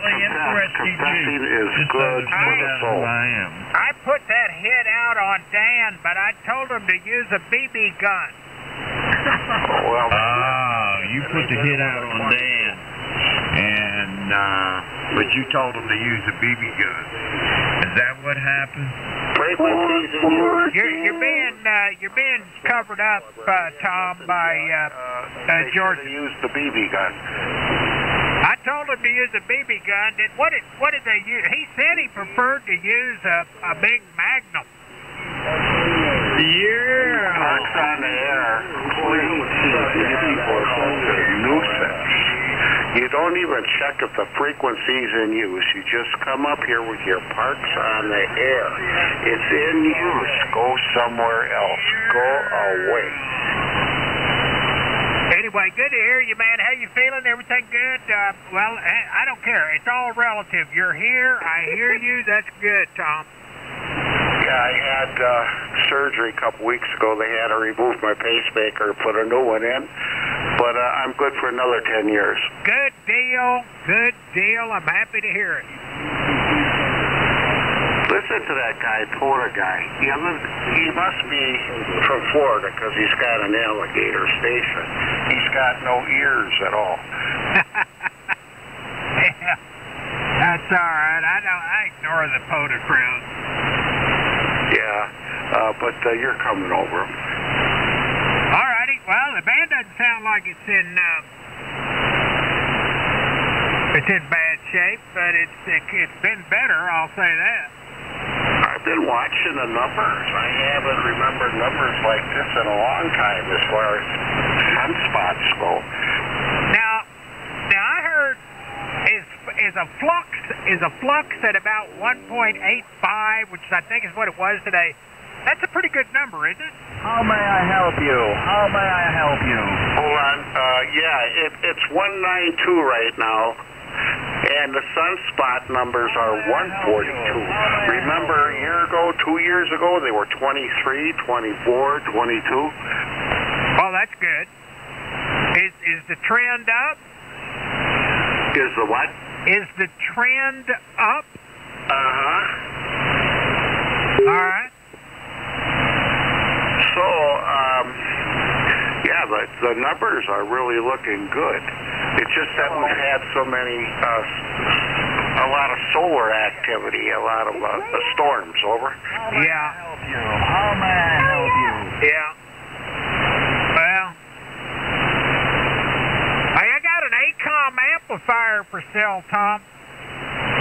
confessing is good for the soul. I put that hit out on Dan, but I told him to use a BB gun. Well, you put the hit out on Dan, and but you told him to use a BB gun. Is that what happened? frequencies in use. You're being covered up, Tom, by George. They used the BB gun. I told him to use a BB gun. What did they use? He said he preferred to use a big Magnum. Yeah. Parks on the air, please. Nuisance. You don't even check if the frequency's in use. You just come up here with your parks on the air. It's in use. Go somewhere else. Go away. Anyway, good to hear you, man. How you feeling? Everything good? Well, I don't care. It's all relative. You're here. I hear you. That's good, Tom. Yeah, I had surgery a couple weeks ago. They had to remove my pacemaker, put a new one in. But I'm good for another 10 years. Good deal. Good deal. I'm happy to hear it. Listen to that guy, Porter guy. He must be from Florida because he's got an alligator station. He's got no ears at all. Yeah, that's all right. I ignore the Porter crowd. Yeah, but you're coming over. All righty. Well, the band doesn't sound like it's in bad shape, but it's been better. I'll say that. I've been watching the numbers. I haven't remembered numbers like this in a long time as far as sunspots go. Now I heard is a flux at about 1.85, which I think is what it was today. That's a pretty good number, isn't it? How may I help you? How may I help you? Hold on. It's 192 right now. And the sunspot numbers are 142. Remember a year ago, 2 years ago, they were 23, 24, 22? Oh, that's good. Is the trend up? Is the what? Is the trend up? Uh-huh. All right. So, yeah, the numbers are really looking good. It's just that we've had so many, a lot of solar activity, a lot of storms, over. Yeah. How may I help you? Yeah. Well, I got an ACOM amplifier for sale, Tom.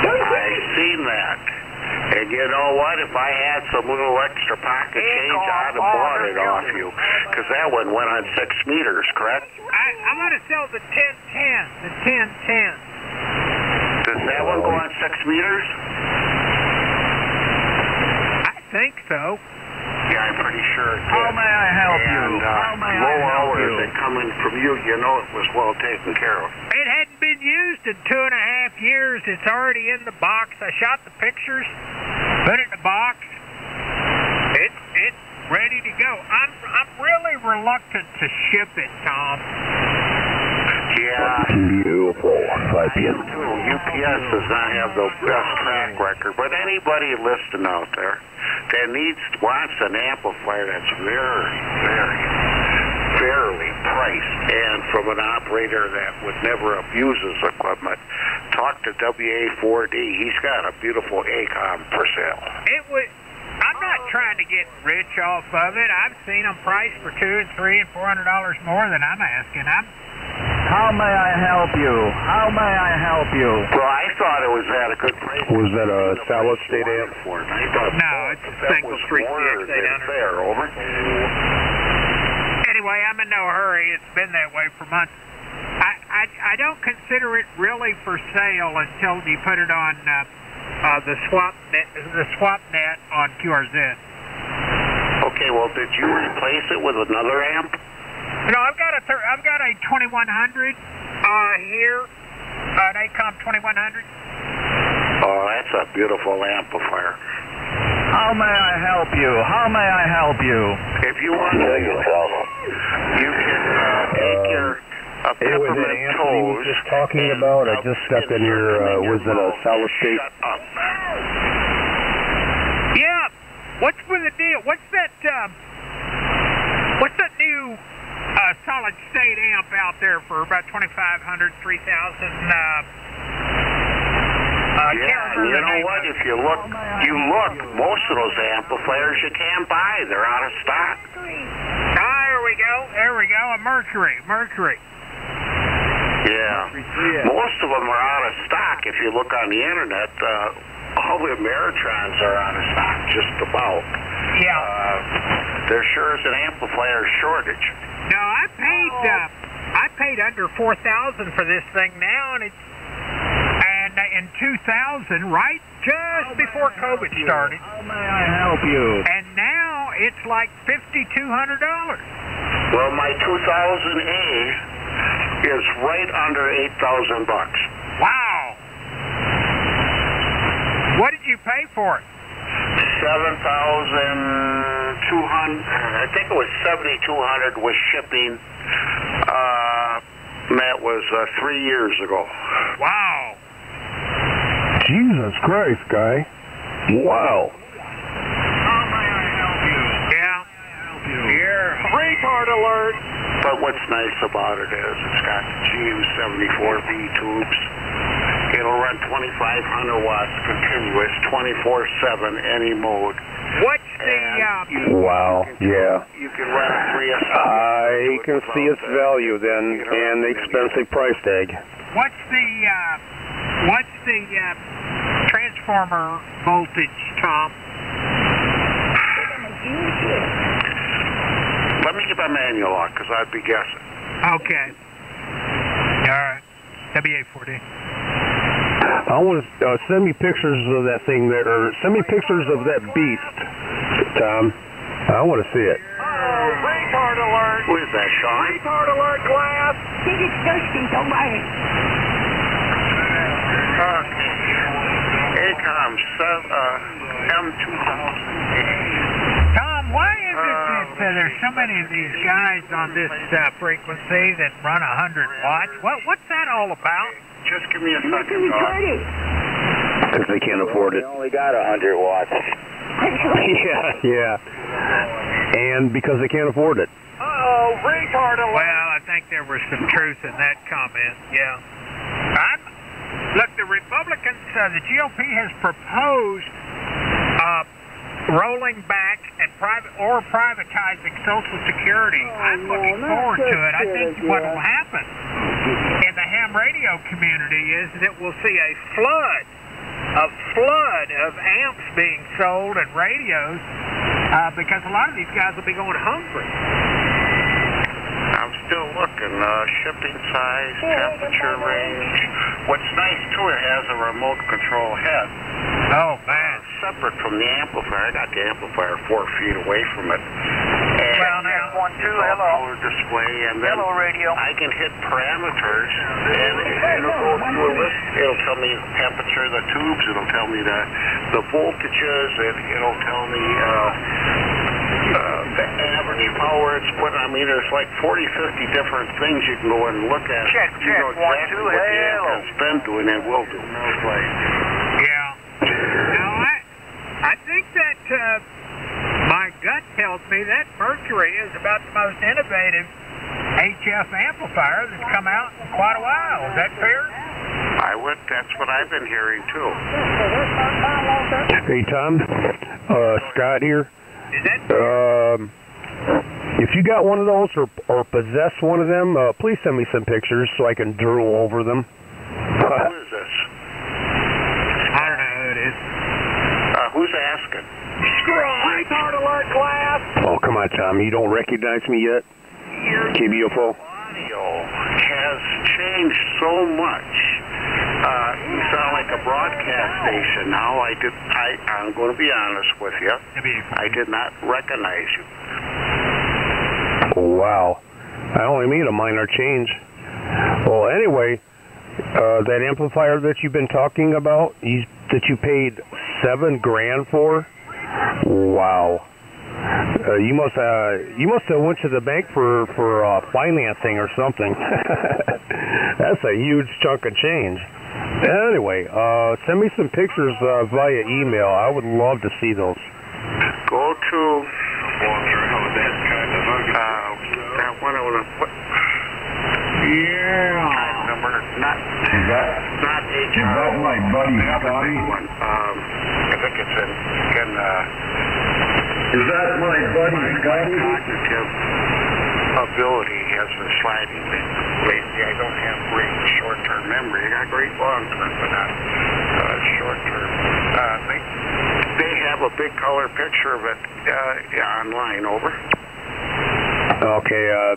I've seen that. And you know what? If I had some little extra pocket change, I'd have bought it off you. Because that one went on 6 meters, correct? I'm going to sell the 1010. The 1010. Does that one go on 6 meters? I think so. Yeah, I'm pretty sure it did. How may I help you? How may I low help hours you? and coming from you, you know it was well taken care of. It hadn't been used in 2.5 years. It's already in the box. I shot the pictures, put it in the box. It's ready to go. I'm really reluctant to ship it, Tom. Yeah. Beautiful. UPS does not have the best track record, but anybody listening out there that wants an amplifier that's very, very fairly priced and from an operator that would never abuse his equipment, talk to WA4D. He's got a beautiful ACOM for sale. I'm not trying to get rich off of it. I've seen them priced for $200 and $300 and $400 more than I'm asking. How may I help you? How may I help you? Well, I thought it was at a good price. Was that a solid state amp? No, it's a single street CX800. Fair, over. Anyway, I'm in no hurry. It's been that way for months. I don't consider it really for sale until you put it on the swap net on QRZ. Okay, well, did you replace it with another amp? No, I've got a 2100 here, an ACOM 2100. Oh, that's a beautiful amplifier. How may I help you? How may I help you? If you want to, you can take your a Anyway, that peppermint amp that he was toast. just talking and about, I a just got in your, insert was it a mouth. solid state? Shut up. Yeah. What's with the deal? What's that new solid state amp out there for about $2,500, $3,000? Yeah, and you know what? If you look, most of those amplifiers you can't buy. They're out of stock. There we go. A Mercury. Yeah. Most of them are out of stock. If you look on the internet, all the Ameritrons are out of stock, just about. Yeah. There sure is an amplifier shortage. No, I paid under $4,000 for this thing now, and in 2000, right just before COVID started. How may I help you? And now it's like $5,200. Well, my 2000A is right under $8,000. Wow. What did you pay for it? 7,200. I think it was 7,200 with shipping. That was 3 years ago. Wow. Jesus Christ, guy. Wow. How may I help you? Yeah. Here. Retard alert. But what's nice about it is it's got GU74B tubes. It'll run 2,500 watts continuous, 24/7, any mode. What's the Wow, yeah. You can run a 3S. I can see its value then, and the expensive price tag. what's the transformer voltage, Tom? Let me get my manual on, because I'd be guessing. Okay. All right. WA40. I want to send me pictures of that thing there, or send me pictures of that beast, Tom. I want to see it. Retard alert. Who is that, Sean? Retard alert, class. Think it's thirsty, don't buy it. ACOM M2000. Tom, why is it that there's so many of these guys on this frequency that run 100 watts? What's that all about? Just give me a You must be second, Dawg. retarded. Because they can't afford it. only got 100 watts. Yeah. And because they can't afford it. Uh-oh, retard alert. Well, I think there was some truth in that comment, yeah. Look, the Republicans, the GOP has proposed rolling back and privatizing Social Security. I'm looking forward to it. I think what will happen in the ham radio community is that we'll see a flood of amps being sold and radios because a lot of these guys will be going hungry. I'm still looking. Shipping size, temperature range. What's nice, too, it has a remote control head. Oh, man. Separate from the amplifier. I got the amplifier 4 feet away from it. And Well, now, One, two, it's all hello. color display, and then Hello, radio. I can hit parameters, and it'll go through a list. It'll tell me the temperature of the tubes. It'll tell me the voltages. It'll tell me the average power it's put. I mean, there's like 40, 50 different things you can go in and look at. Check, You know check. One, exactly two, what the hello. amp has been doing and will do. Yeah. Now, I think that my gut tells me that Mercury is about the most innovative HF amplifier that's come out in quite a while. Is that fair? That's what I've been hearing too. Hey, Tom. Scott here. Is that If you got one of those or possess one of them, please send me some pictures so I can drool over them. Who is this? I don't know who it is. Who's asking? Retard alert, class. Oh, come on, Tom. You don't recognize me yet? KBFO? Audio has changed so much. You sound like a broadcast station now. I'm going to be honest with you. I did not recognize you. Wow. I only made a minor change. Well, anyway, that amplifier that you've been talking about, that you paid $7,000 for? Wow. You must have went to the bank for financing or something. That's a huge chunk of change. Anyway, send me some pictures via email. I would love to see those. Go to that one I want to put. Yeah. Number not Is that my buddy Scotty? I think it's in Is that my buddy Scotty? cognitive ability has been sliding lately. I don't have great short-term memory. I got great long-term, but not short-term. They have a big color picture of it online. Over. Okay.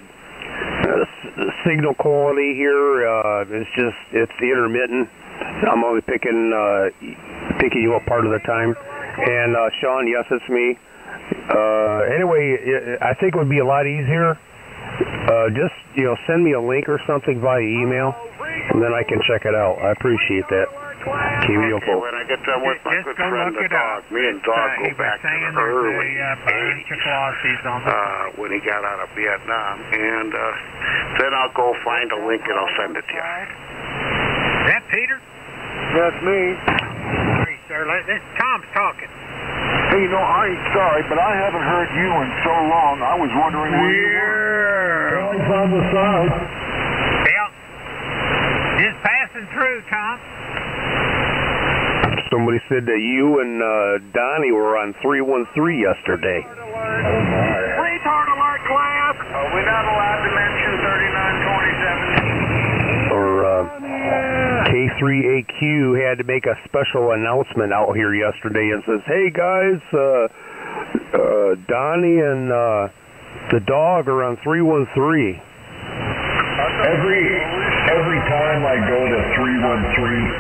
Signal quality here it's intermittent. I'm only picking you up part of the time. And Sean, yes, it's me. Anyway, I think it would be a lot easier. Just send me a link or something via email, and then I can check it out. I appreciate that. Okay, when I get done with my good friend the Dawg, me and Dawg go back to the early 80s when he got out of Vietnam, and then I'll go find a link and I'll send it to you. Is that Peter? That's me. Hey, sir, Tom's talking. Hey, I ain't sorry, but I haven't heard you in so long. I was wondering where you were. Yeah. On the side. Yeah. Just passing through, Tom. Somebody said that you and Donnie were on 313 yesterday. Retard alert, class. We're not allowed to mention 3927. Or K3AQ had to make a special announcement out here yesterday and says, "Hey guys, Donnie and the Dawg are on 313." Every time I go to 313,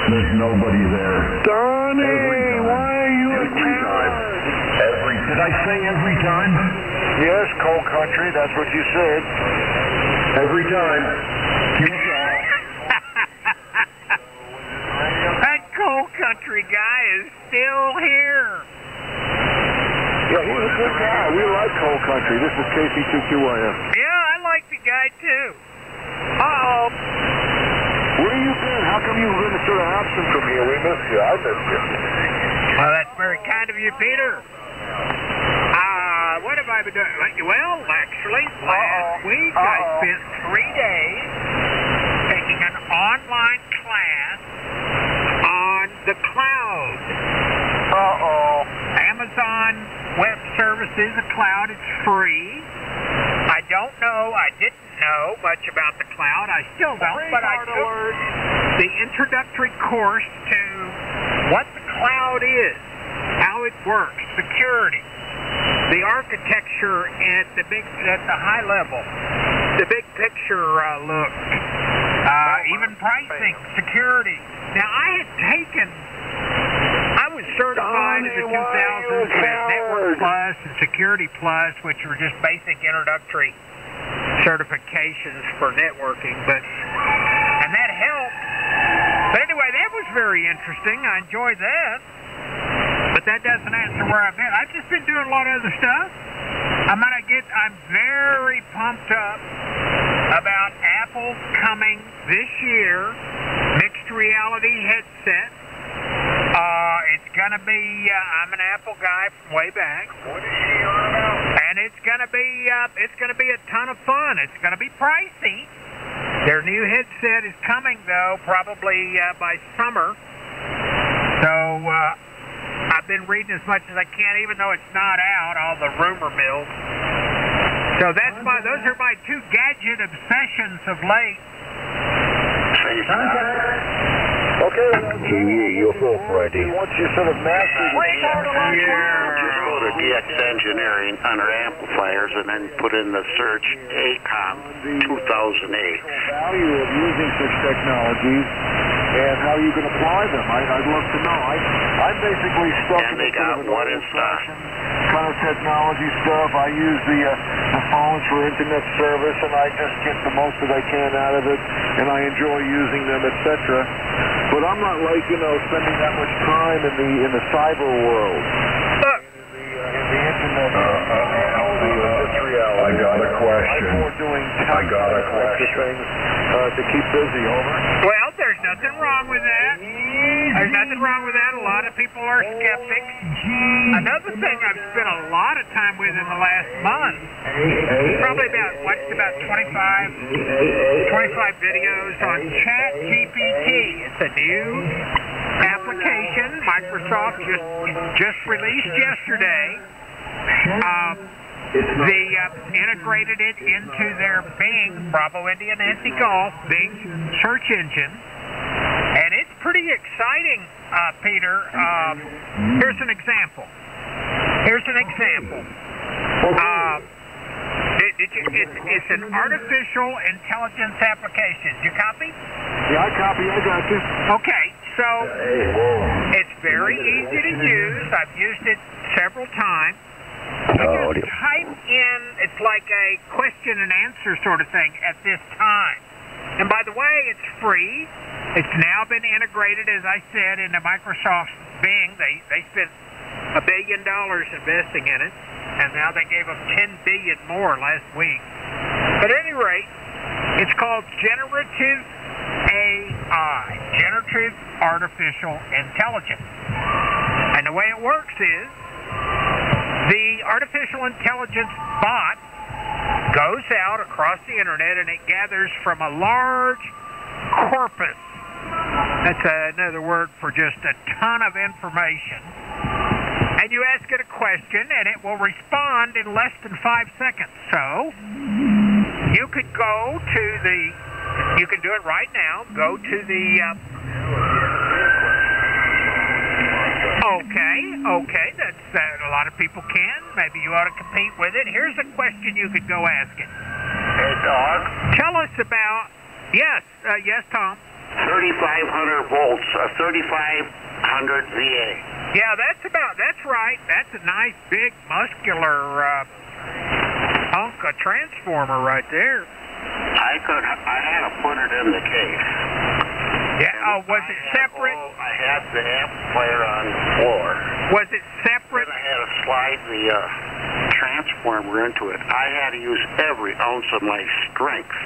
there's nobody there. Donnie, why are you every time? Did I say every time? Yes, coal country, that's what you said. Every time. That coal country guy is still here. Yeah, he's a good guy. We like coal country. This is KC2QYF. Yeah, I like the guy too. Uh-oh. Where have you been? How come you've been sort of absent from here? We miss you. I miss you. Well, that's very kind of you, Peter. What have I been doing? Well, actually, last week I spent 3 days taking an online class on the cloud. Amazon Web Service is a cloud. It's free. I didn't know much about the cloud. I still don't, but I took the introductory course to what the cloud is, how it works, security, the architecture at the high level, the big picture look, even pricing, security. Now I was certified in the 2000s with Network Plus and Security Plus, which were just basic introductory certifications for networking, and that helped. But anyway, that was very interesting. I enjoyed that. But that doesn't answer where I've been. I've just been doing a lot of other stuff. I'm very pumped up about Apple coming this year, mixed reality headset. It's gonna be, I'm an Apple guy from way back. And it's gonna be a ton of fun. It's gonna be pricey. Their new headset is coming though, probably by summer. So, I've been reading as much as I can, even though it's not out, all the rumor mills. So those are my two gadget obsessions of late. Okay. UFO Friday. Once you sort of master Just go to DX Engineering under amplifiers and then put in the search ACOM 2008. the value of using such technologies and how you can apply them. I'd love to know. I'm basically stuck And in they sort got of what is kind of technology stuff. I use the phones for internet service, and I just get the most that I can out of it, and I enjoy using them, etc. But I'm not like, spending that much time in the cyber world. Look, In the internet internet. It's reality. I got a question. I'm more doing types of things to keep busy, over. Well, there's nothing wrong with that. There's nothing wrong with that. A lot of people are skeptics. Another thing I've spent a lot of time with in the last month, probably watched about 25 videos on ChatGPT. It's a new application Microsoft just released yesterday. They integrated it into their Bing, Bravo India Nancy Golf, Bing search engine. And it's pretty exciting, Peter. Here's an example. It's an artificial intelligence application. Did you copy? Yeah, I copy. I got you. Okay, so it's very easy to use. I've used it several times. You just type in, it's like a question and answer sort of thing at this time. And by the way, it's free. It's now been integrated, as I said, into Microsoft's Bing. They spent $1 billion investing in it, and now they gave them $10 billion more last week. But at any rate, it's called Generative AI, Generative Artificial Intelligence. And the way it works is, the artificial intelligence bot goes out across the internet and it gathers from a large corpus. That's another word for just a ton of information. And you ask it a question and it will respond in less than 5 seconds. So, you could you can do it right now, go to the, Okay, that's a lot of people can. Maybe you ought to compete with it. Here's a question you could go ask it. Hey, Dawg. Tell us about, yes, Tom. 3,500 volts, a 3,500 VA. Yeah, that's right. That's a nice, big, muscular hunk of transformer right there. I had to put it in the case. Yeah. Was it separate? I had the amplifier on the floor. Was it separate? Then I had to slide the transformer into it. I had to use every ounce of my strength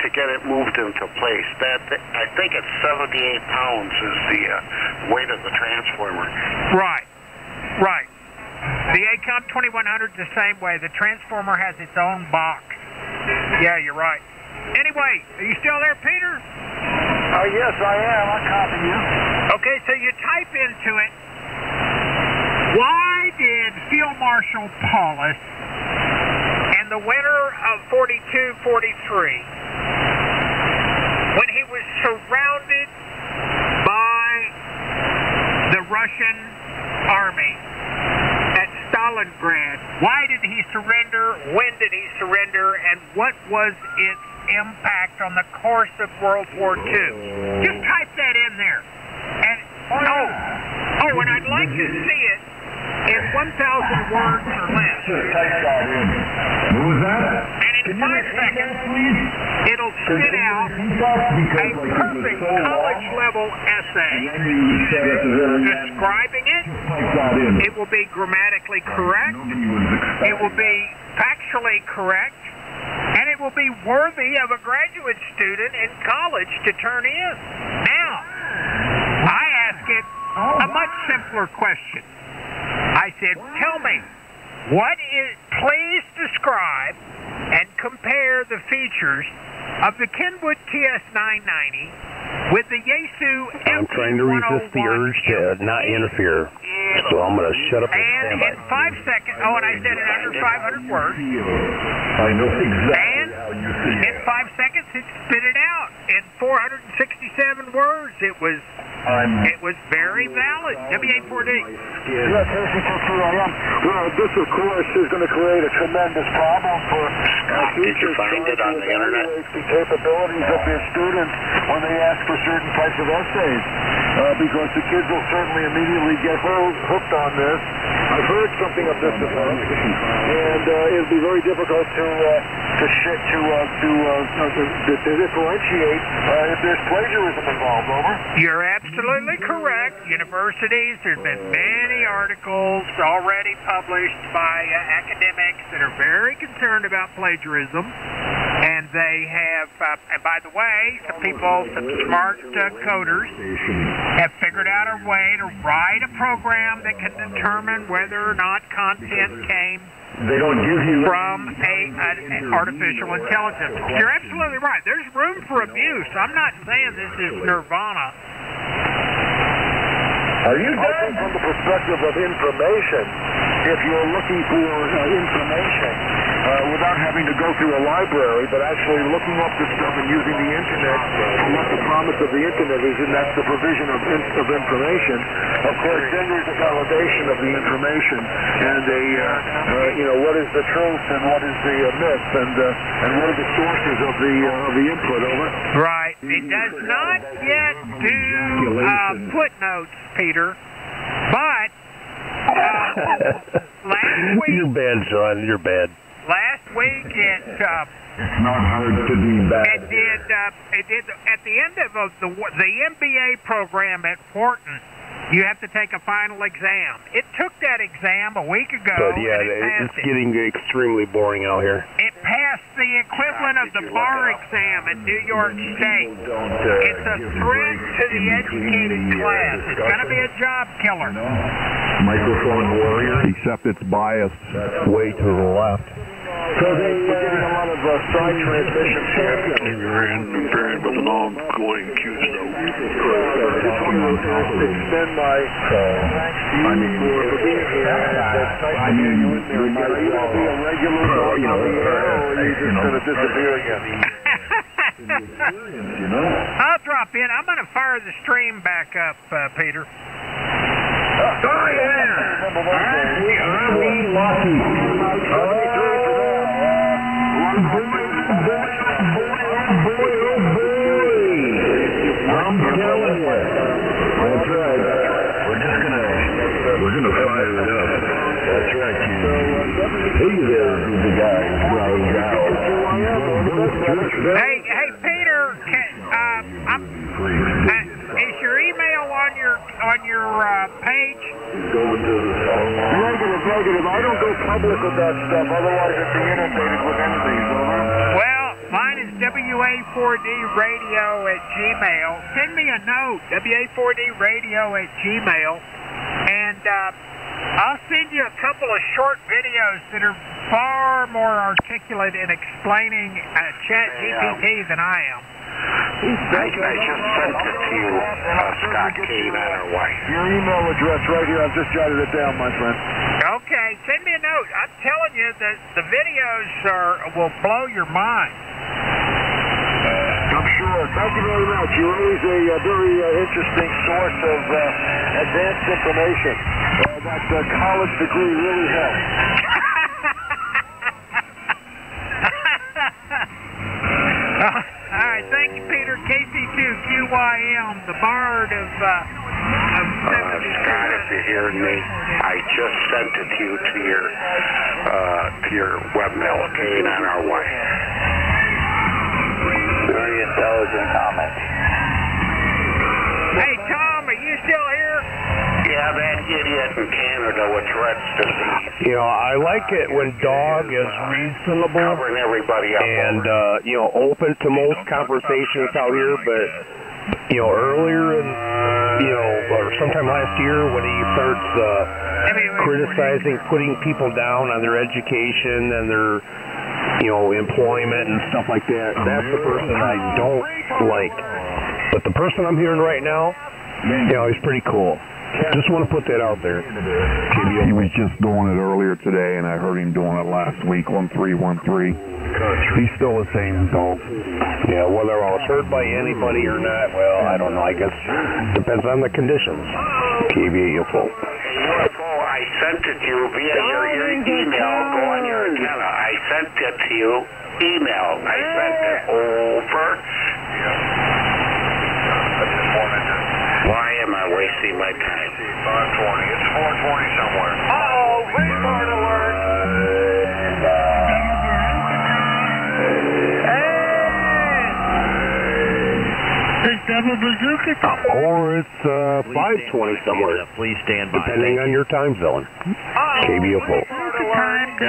to get it moved into place. I think it's 78 pounds is the weight of the transformer. Right. The ACOM 2100 is the same way. The transformer has its own box. Yeah, you're right. Anyway, are you still there, Peter? Yes, I am. I copy you. Okay, so you type into it, why did Field Marshal Paulus and the winter of 42-43, when he was surrounded by the Russian army at Stalingrad, why did he surrender, when did he surrender, and what was its impact on the course of World War II? Just type that in there. And and I'd like to see it in 1,000 words or less. What was that? And in 5 seconds, it'll spit out a perfect college-level essay describing it. It will be grammatically correct. It will be factually correct. And it will be worthy of a graduate student in college to turn in. Now, I ask it a much simpler question. I said, tell me, please describe and compare the features of the Kenwood TS990 with the Yaesu I'm trying to resist the urge to not interfere, so I'm going to shut up and stand by. And in 5 seconds, and I said it under 500 words. I know exactly how you see in 5 seconds, it spit it out in 467 words. It was very valid. W84D. Yes, I am. Well, this, of course, is going to create a tremendous problem for Did you find it on the internet? The capabilities of their students when they ask for certain types of essays, because the kids will certainly immediately get hooked on this. I've heard something of this before, and it'll be very difficult to differentiate if there's plagiarism involved. Over. You're absolutely absolutely correct. Universities, there's been many articles already published by academics that are very concerned about plagiarism. And they have, and by the way, some people, some smart coders have figured out a way to write a program that can determine whether or not content came from an artificial intelligence. You're absolutely right. There's room for abuse. I'm not saying this is nirvana. Are you done? From the perspective of information, if you're looking for information without having to go through a library, but actually looking up the stuff and using the internet for what the promise of the internet is, and that's the provision of information. Of course, then there's a validation of the information and what is the truth and what is the myth and what are the sources of the input. Over. Right. It does not yet do footnotes, Peter, but last week... You're bad, John. You're bad. Last week it's not hard to be bad. It did at the end of the MBA program at Wharton. You have to take a final exam. It took that exam a week ago. But yeah, it's getting extremely boring out here. It passed the equivalent of the bar exam at New York State. It's a threat to the educated class. It's going to be a job killer. Microphone warrior, except it's biased way to the left. So we're getting a lot of side transmissions here. You're interfering with an ongoing queue, so. I just want to extend my thanks to you for being here. It's nice to hear you in there. Are you going to be a regular on the air, or are you just going to disappear again? I'll drop in. I'm going to fire the stream back up, Peter. Oh, yeah! Are we lucky? I'm telling you. That's right. We're gonna fire it up. That's right, you. Hey there, the guy. Hey, Peter. Is your email on your page? Negative. I don't go public with that stuff. Otherwise, I'd be inundated with enemies. Well, mine is WA4DRadio@gmail. Send me a note, WA4DRadio@gmail, and I'll send you a couple of short videos that are far more articulate in explaining ChatGPT than I am. I just sent it to you, Scott Kane, on our way. Your email address right here. I've just jotted it down, my friend. Okay, send me a note. I'm telling you that the videos will blow your mind. I'm sure. Thank you very much. You're always a very interesting source of advanced information. That college degree really helps. All right, thank you, Peter. KC2QYM, the bard of Scott, if you're hearing me, I just sent it to you to your webmail, Kane, on our way. Very intelligent comment. Hey, Tom, are you still here? Yeah, that idiot in Canada with Tourette's disease. You know, I like it when Dawg is reasonable Covering everybody up. and open to most conversations out here, but earlier in or sometime last year when he starts criticizing, putting people down on their education and their employment and stuff like that, that's the person I don't like. But the person I'm hearing right now, he's pretty cool. Just want to put that out there. He was just doing it earlier today, and I heard him doing it last week, 1313. He's still the same, though. Yeah, whether I was hurt by anybody or not, well, I don't know. I guess depends on the conditions. KBA, full. I sent it to you via your email. Go on your antenna. I sent it to you. Email. I sent it over. Why am I wasting my time? 520. It's 420 somewhere. Oh, retard alert! This Double bazooka time. Or it's 5:20 somewhere, Please stand by. depending on your time zone. KBFO.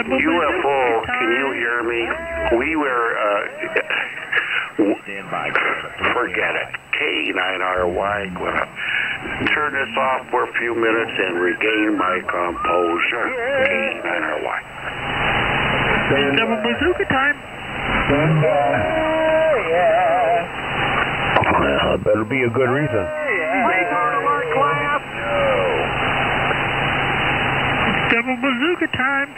UFO, can you hear me? We were, Stand by. forget it. K9RY. Turn this off for a few minutes and regain my composure. K9RY. Double bazooka time. Well, better be a good reason. Double bazooka time.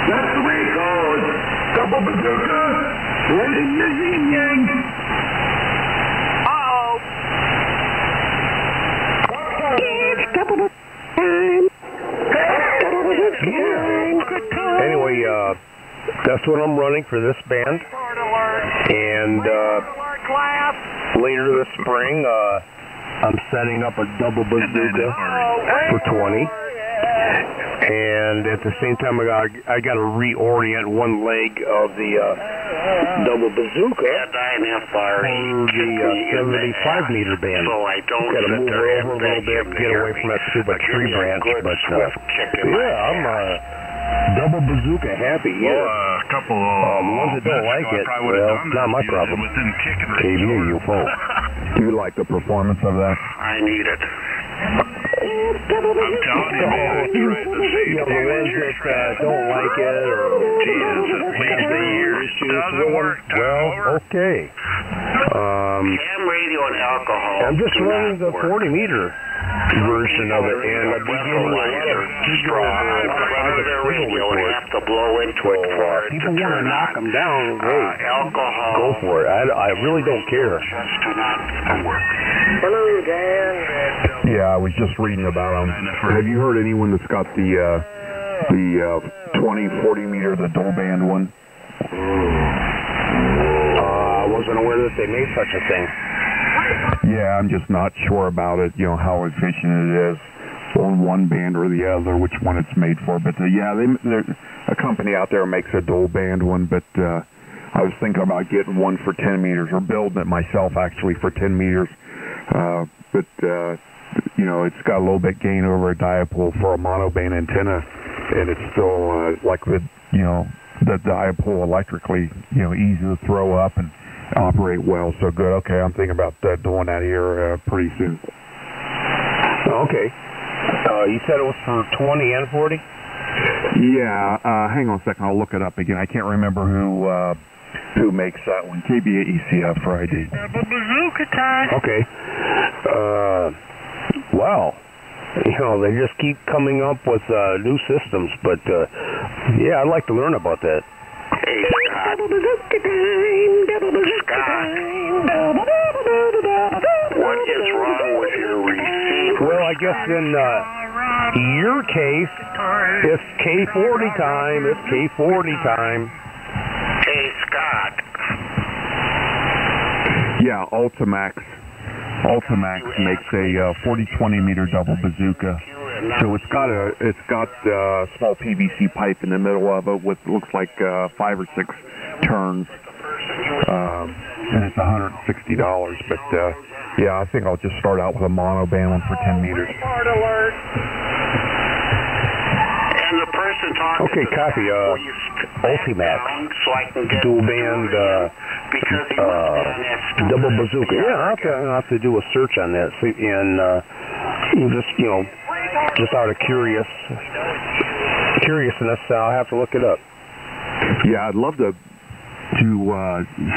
That's the way it goes. Double bazooka. Landing the yin-yang. Uh-oh. It's double time. Anyway, that's what I'm running for this band. And later this spring, I'm setting up a double bazooka for 20. And at the same time, I got to reorient one leg of the double bazooka for the 75 meter band. So I don't Got to sit move there it and over a beg little bit, him to get hear away me. from that stupid Give tree me a branch. good But swift kick in my yeah, I'm double bazooka happy. Well, Yeah. a couple ones that don't like it, well, not my problem. KBFO. Do you like the performance of that? I need it. I'm telling you, man. You know, the ones that don't like it or Leads the years. Doesn't work. well, okay. Ham radio and alcohol. I'm just do running not the work. 40 meter version of it, and I've been getting a lot of their radio and have to blow into it for it people to want to turn knock on. them down. Hey, Alcohol. go for it. I really don't care. Just do not work. Hello, Dan. Yeah, I was just reading about them. Have you heard anyone that's got the 20-40 meter, the dual band one? I wasn't aware that they made such a thing. Yeah, I'm just not sure about it, you know, how efficient it is on one band or the other, which one it's made for. But yeah, there's a company out there makes a dual band one, but I was thinking about getting one for 10 meters or building it myself actually for 10 meters. But you know, it's got a little bit gain over a dipole for a monoband antenna, and it's still like the, you know, the dipole electrically, you know, easy to throw up and operate well. So good. Okay, I'm thinking about doing that here pretty soon. Okay. You said it was for 20 and 40? Yeah. Hang on a second. I'll look it up again. I can't remember who makes that one. KBAECF Friday. Double bazooka time. Okay. Wow. You know, they just keep coming up with new systems, but yeah, I'd like to learn about that. Hey, Scott. What is wrong with your receiver? Well, I guess in your case, it's K40 time. It's K40 time. Hey, Scott. Yeah, Ultimax makes a 40-20 meter double bazooka. So it's got a small PVC pipe in the middle of it with looks like 5 or 6 turns, and it's $160. But yeah, I think I'll just start out with a mono band one for 10 meters. And the person talking Okay, to copy. Ultimax, so I can get dual band, because he was on that stupid double bazooka. Yeah, I'll have to do a search on that. See, and just, you know, just out of curiousness, I'll have to look it up. Yeah, I'd love to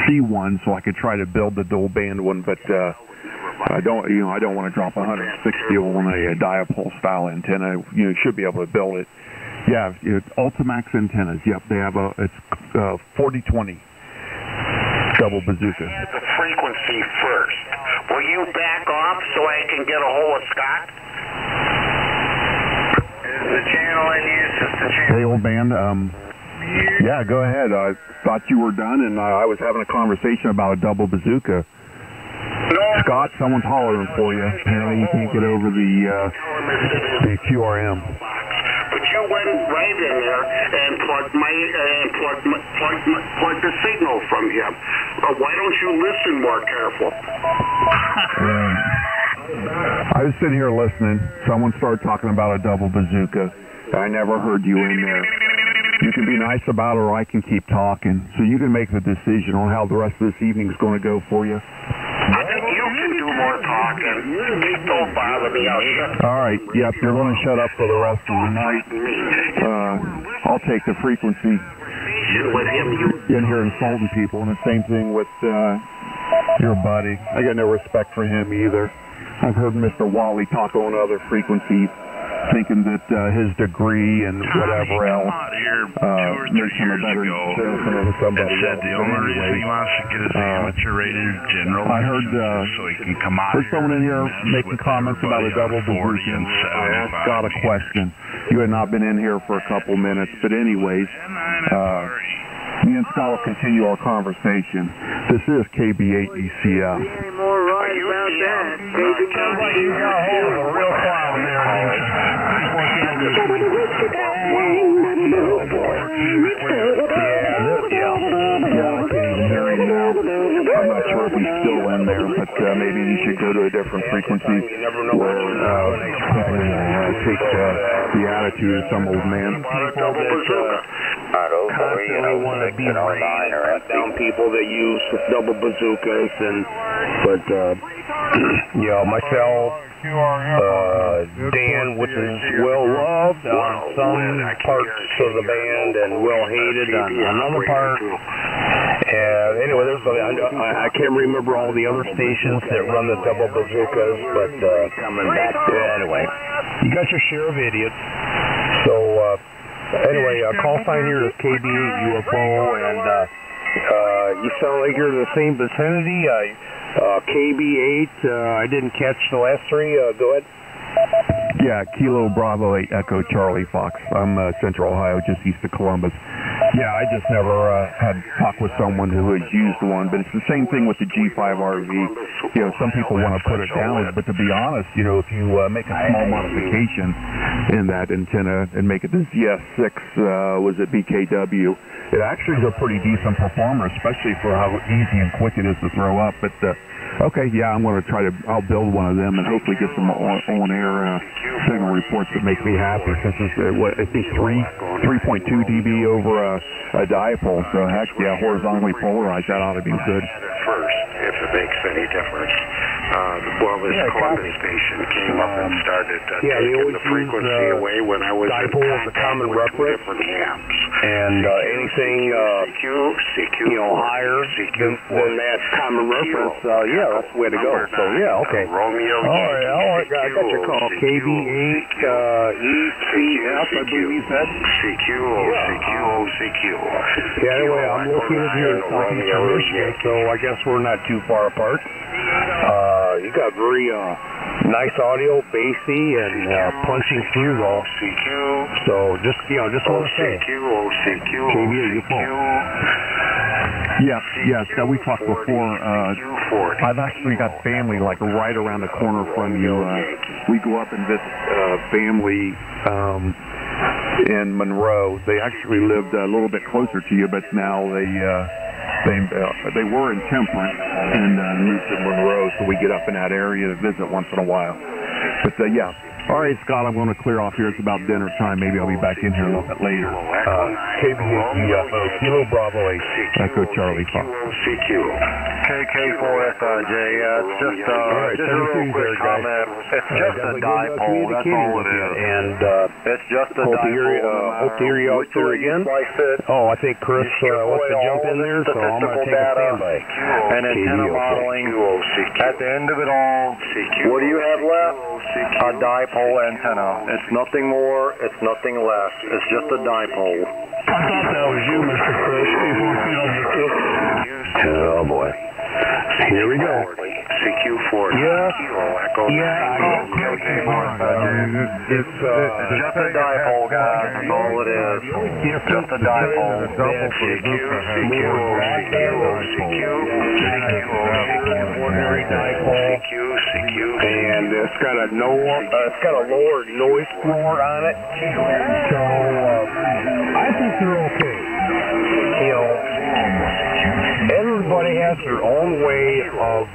see one so I could try to build the dual band one, but I don't want to drop 160 on a dipole style antenna. You know, should be able to build it. Yeah, Ultimax antennas. Yep, they have it's 40-20 double bazooka. The frequency first. Will you back off so I can get a hold of Scott? Is the channel in use? Hey, old band. Yeah, go ahead. I thought you were done, and I was having a conversation about a double bazooka. Scott, someone's hollering for you. Apparently, you can't get over the QRM. But you you went right in there and plugged the signal from him? Why don't you listen more careful? I was sitting here listening. Someone started talking about a double bazooka. I never heard you in there. You can be nice about it, or I can keep talking. So you can make the decision on how the rest of this evening is going to go for you. I think you can do more talking. Don't bother me. All right. Yep, you're going to shut up for the rest of the night. I'll take the frequency. With him, you in here insulting people, and the same thing with your buddy. I got no respect for him either. I've heard Mr. Wally talk on other frequencies, thinking that his degree and whatever else makes him a better citizen than somebody else. The only reason he wants to get his amateur rated general I heard so he can come out there's someone in here making comments about a double bazooka. I asked Scott a question. You had not been in here for a couple minutes, but anyways, me and Scott will continue our conversation. This is KB8ECF. More right about that. You got a hold of a real clown there, I can't even hear him now. I'm not sure if he's still in there, but maybe you should go to a different frequency where take the attitude of some old man. People that constantly want to be right, down people that use double bazookas, but myself, Dan, which is well loved on some parts of the band and well hated on another part. Anyway, I can't remember all the other stations that run the double bazookas, but anyway, you got your share of idiots. So anyway, call sign here is KB8UFO, and you sound like you're in the same vicinity. KB8, I didn't catch the last three. Go ahead. Yeah, Kilo Bravo 8 Echo Charlie Fox. I'm Central Ohio, just east of Columbus. Yeah, I just never had talked with someone who has used one, but it's the same thing with the G5 RV. You know, some people want to put it down, but to be honest, you know, if you make a small modification in that antenna and make it the ZS6, was it BKW, it actually is a pretty decent performer, especially for how easy and quick it is to throw up. But okay, yeah, I'm going to I'll build one of them and hopefully get some on-air signal reports that make me happy, since it's, I think 3.2 dB over a dipole, so heck, yeah, horizontally polarized, that ought to be good. First, if it makes any difference. This Columbus station came up and started taking the frequency away when I was dipole is a common reference, different amps. And anything higher than that common reference, that's the way to go. So okay. Romeo. All right, I got your call. KB8ECF, I believe you said. CQ. Yeah, anyway, I'm located here in Southeastern Michigan, so I guess we're not too far apart. You got very nice audio, bassy, and punching through though. So just want to say. Yes, we talked before. I've actually got family like right around the corner from you. We go up and visit family in Monroe. They actually lived a little bit closer to you, but now they were in Temperance and moved to Monroe, so we get up in that area to visit once in a while. But all right, Scott, I'm going to clear off here. It's about dinner time. Maybe I'll be back in here a little bit later. KB8UFO, Kilo Bravo 8, Echo Charlie Fox. KK4SIJ, it's just a real quick comment. It's just a dipole, that's all it is. And it's just a dipole. Hope to hear you out there again. I think Chris wants to jump in there, so I'm going to take a standby. And antenna modeling. At the end of it all, what do you have left? A dipole antenna. It's nothing more, it's nothing less. It's just a dipole. I thought that was you, Mr. Chris. Oh boy. Here we go. CQ40. Yeah. It's just a dipole, guys. That's all it is. Just a dipole. And it's got a lower noise floor on it. So I think they're okay. You know, everybody has their own way of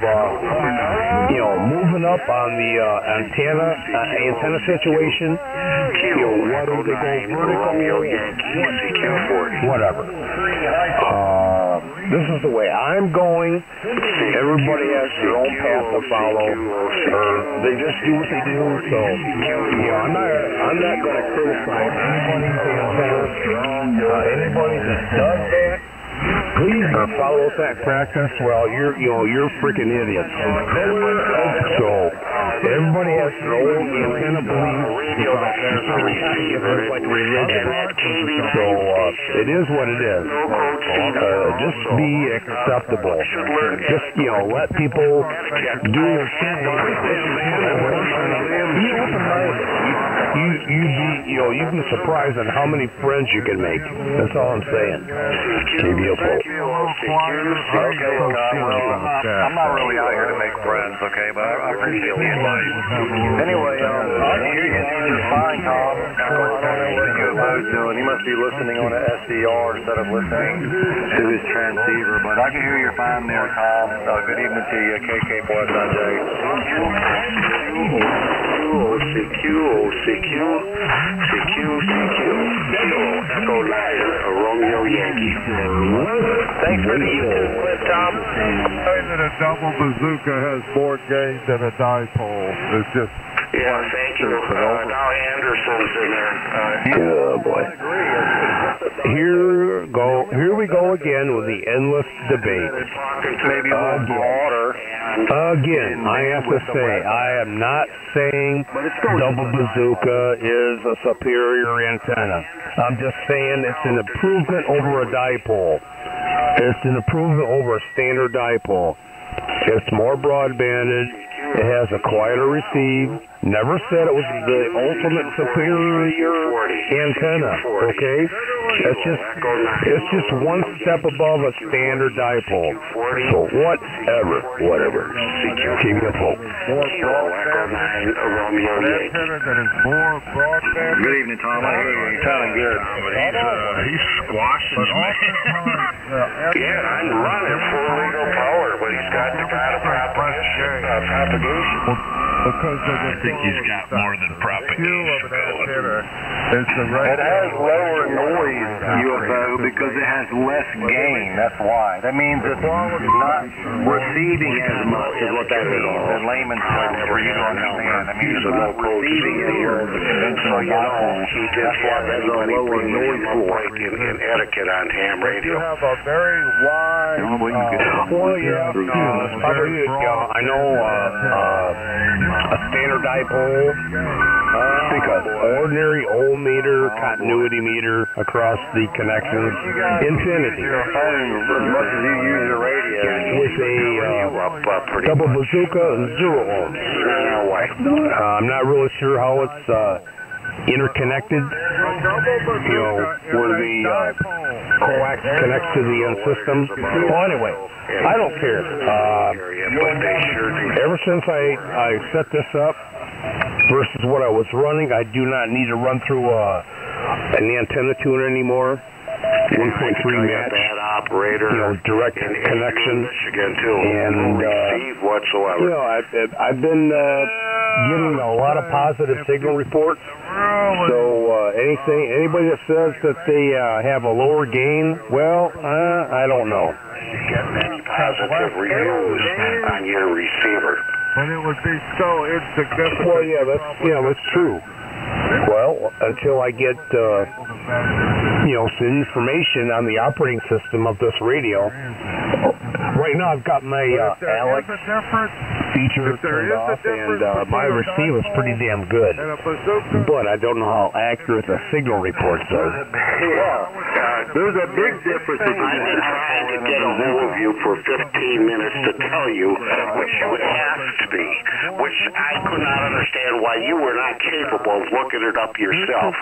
moving up on the antenna situation. Whether they go vertical, whatever. This is the way I'm going. Everybody has their own path to follow, or they just do what they do. So, I'm not going to criticize anybody's antenna. Anybody that does that, please follow that practice. Well, you're freaking idiots. So everybody has their own antenna beliefs. It's like religion. So it is what it is. Just be acceptable. Just let people do their thing. Be open-minded. You'd be surprised at how many friends you can make. That's all I'm saying. I'm not really out here to make friends, okay, but I appreciate the advice. Anyway, you're fine, Tom. I don't know what you're opposed to, and he must be listening on an SDR instead of listening to his transceiver, but I can hear you're fine there, Tom. Good evening to you, KK Boy Sunday. CQ. Echo Lion, Romeo Yankee. Thanks for the YouTube clip, Tom. Say that a double bazooka has more gain than a dipole. It's just... Yeah, thank you. Now Anderson's in there. Oh boy. Here we go again with the endless debate. Maybe a little broader. Again, I have to say, I am not saying double bazooka is a superior antenna. I'm just saying it's an improvement over a dipole. It's an improvement over a standard dipole. It's more broadbanded. It has a quieter receive. Never said it was the ultimate superior antenna, okay? It's just one step above a standard dipole. So whatever. Keep it full. Good evening, Tom. I hear you. You're sounding good. He's squashing me. Yeah, I'm running full radio power, but he's got the propagation. Because I think he's got more than propagation going. It has lower noise, UFO, because it has less gain. That's why. That means it's not receiving as much as what that means in layman's terms for you to understand. I mean, it's not receiving here the conventional dipole. That's why there's a lower noise floor. In etiquette on ham radio. You have a very wide... I know a standard dipole, think of ordinary ohm meter, continuity meter across the connections, infinity. As much as you use your radio. With a double bazooka and 0 ohms. I'm not really sure how it's interconnected, where the coax connects to the end system. Well, anyway, I don't care. Ever since I set this up versus what I was running, I do not need to run through an antenna tuner anymore. 1.3 match, direct connection, and I've been getting a lot of positive signal reports. So anybody that says that they have a lower gain, well, I don't know. Positive reviews on your receiver. But it would be so insignificant. Well, that's true. Well, until I get some information on the operating system of this radio. Right now, I've got my Alex feature turned off, and my receiver's pretty damn good. But I don't know how accurate the signal reports are. There's a big difference. I've been trying to get a hold of you for 15 minutes to tell you what you asked me, which I could not understand why you were not capable of looking it up yourself.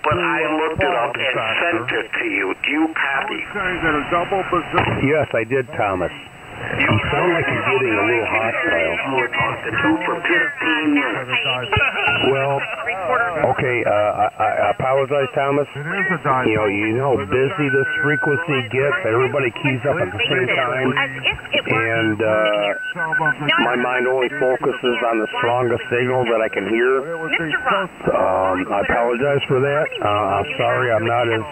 But I looked it up and sent it to you. Do you copy? Yes, I did, Thomas. You sound like you're getting a little hostile. You were talking to for 15 minutes. Well, okay, I apologize, Thomas. You know how busy this frequency gets. Everybody keys up at the same time. And my mind only focuses on the strongest signal that I can hear. I apologize for that. I'm sorry I'm not as...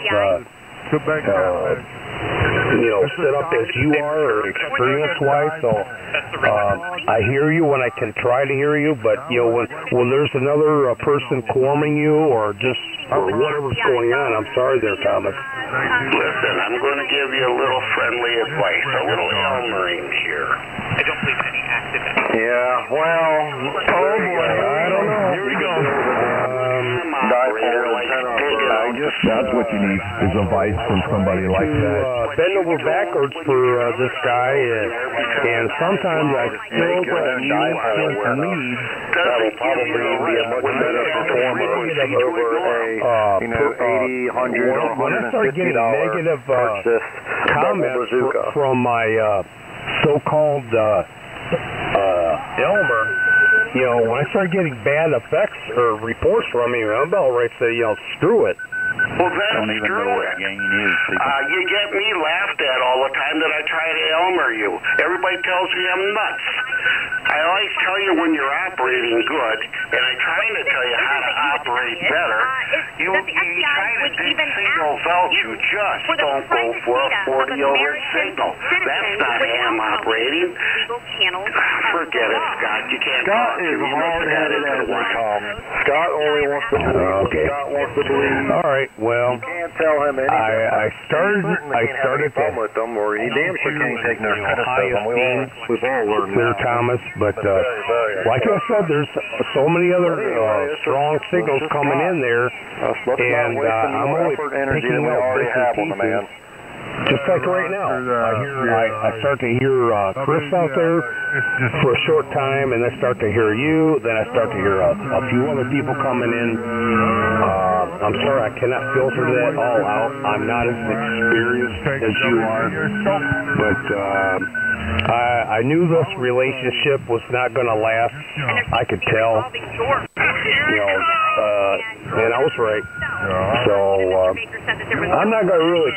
set up as you are or experience-wise, so I hear you when I can try to hear you, but when there's another person cornering you or whatever's going on, I'm sorry there, Thomas. Listen, I'm going to give you a little friendly advice, a little Elmering here. I don't believe any accident. Yeah, well, I don't know. Here we go. That's what you need is advice from somebody like that. Bend over backwards for this guy, and sometimes I feel that you need. That will probably be a much better performer over a 80, 100, or when I start getting negative comments from my so-called Elmer, when I start getting bad effects or reports from him, I'm about ready to say, screw it. Well, that's Don't even know what gang it is. you get me laughed at all the time that I try to Elmer you. Everybody tells me I'm nuts. I always tell you when you're operating good, and I'm trying to tell you how to operate better. You try to dig signals out, you just don't go for a 40 over signal. That's not ham operating. Forget it, Scott. You can't Scott is hard-headed as they come. Scott only wants to believe. Okay. Scott wants to believe. All right. Well, You can't tell him anything. I started fun with them, or he damn sure can't take no credit for them. We've all learned there, that. Thomas, but like I said, there's so many other strong signals coming in there, and I'm only picking up bits and pieces. Just like right now, I start to hear Chris out there for a short time, and I start to hear you. Then I start to hear a few other people coming in. I'm sorry, I cannot filter that all out. I'm not as experienced as you are, but I knew this relationship was not going to last. I could tell. And I was right. So I'm not going to really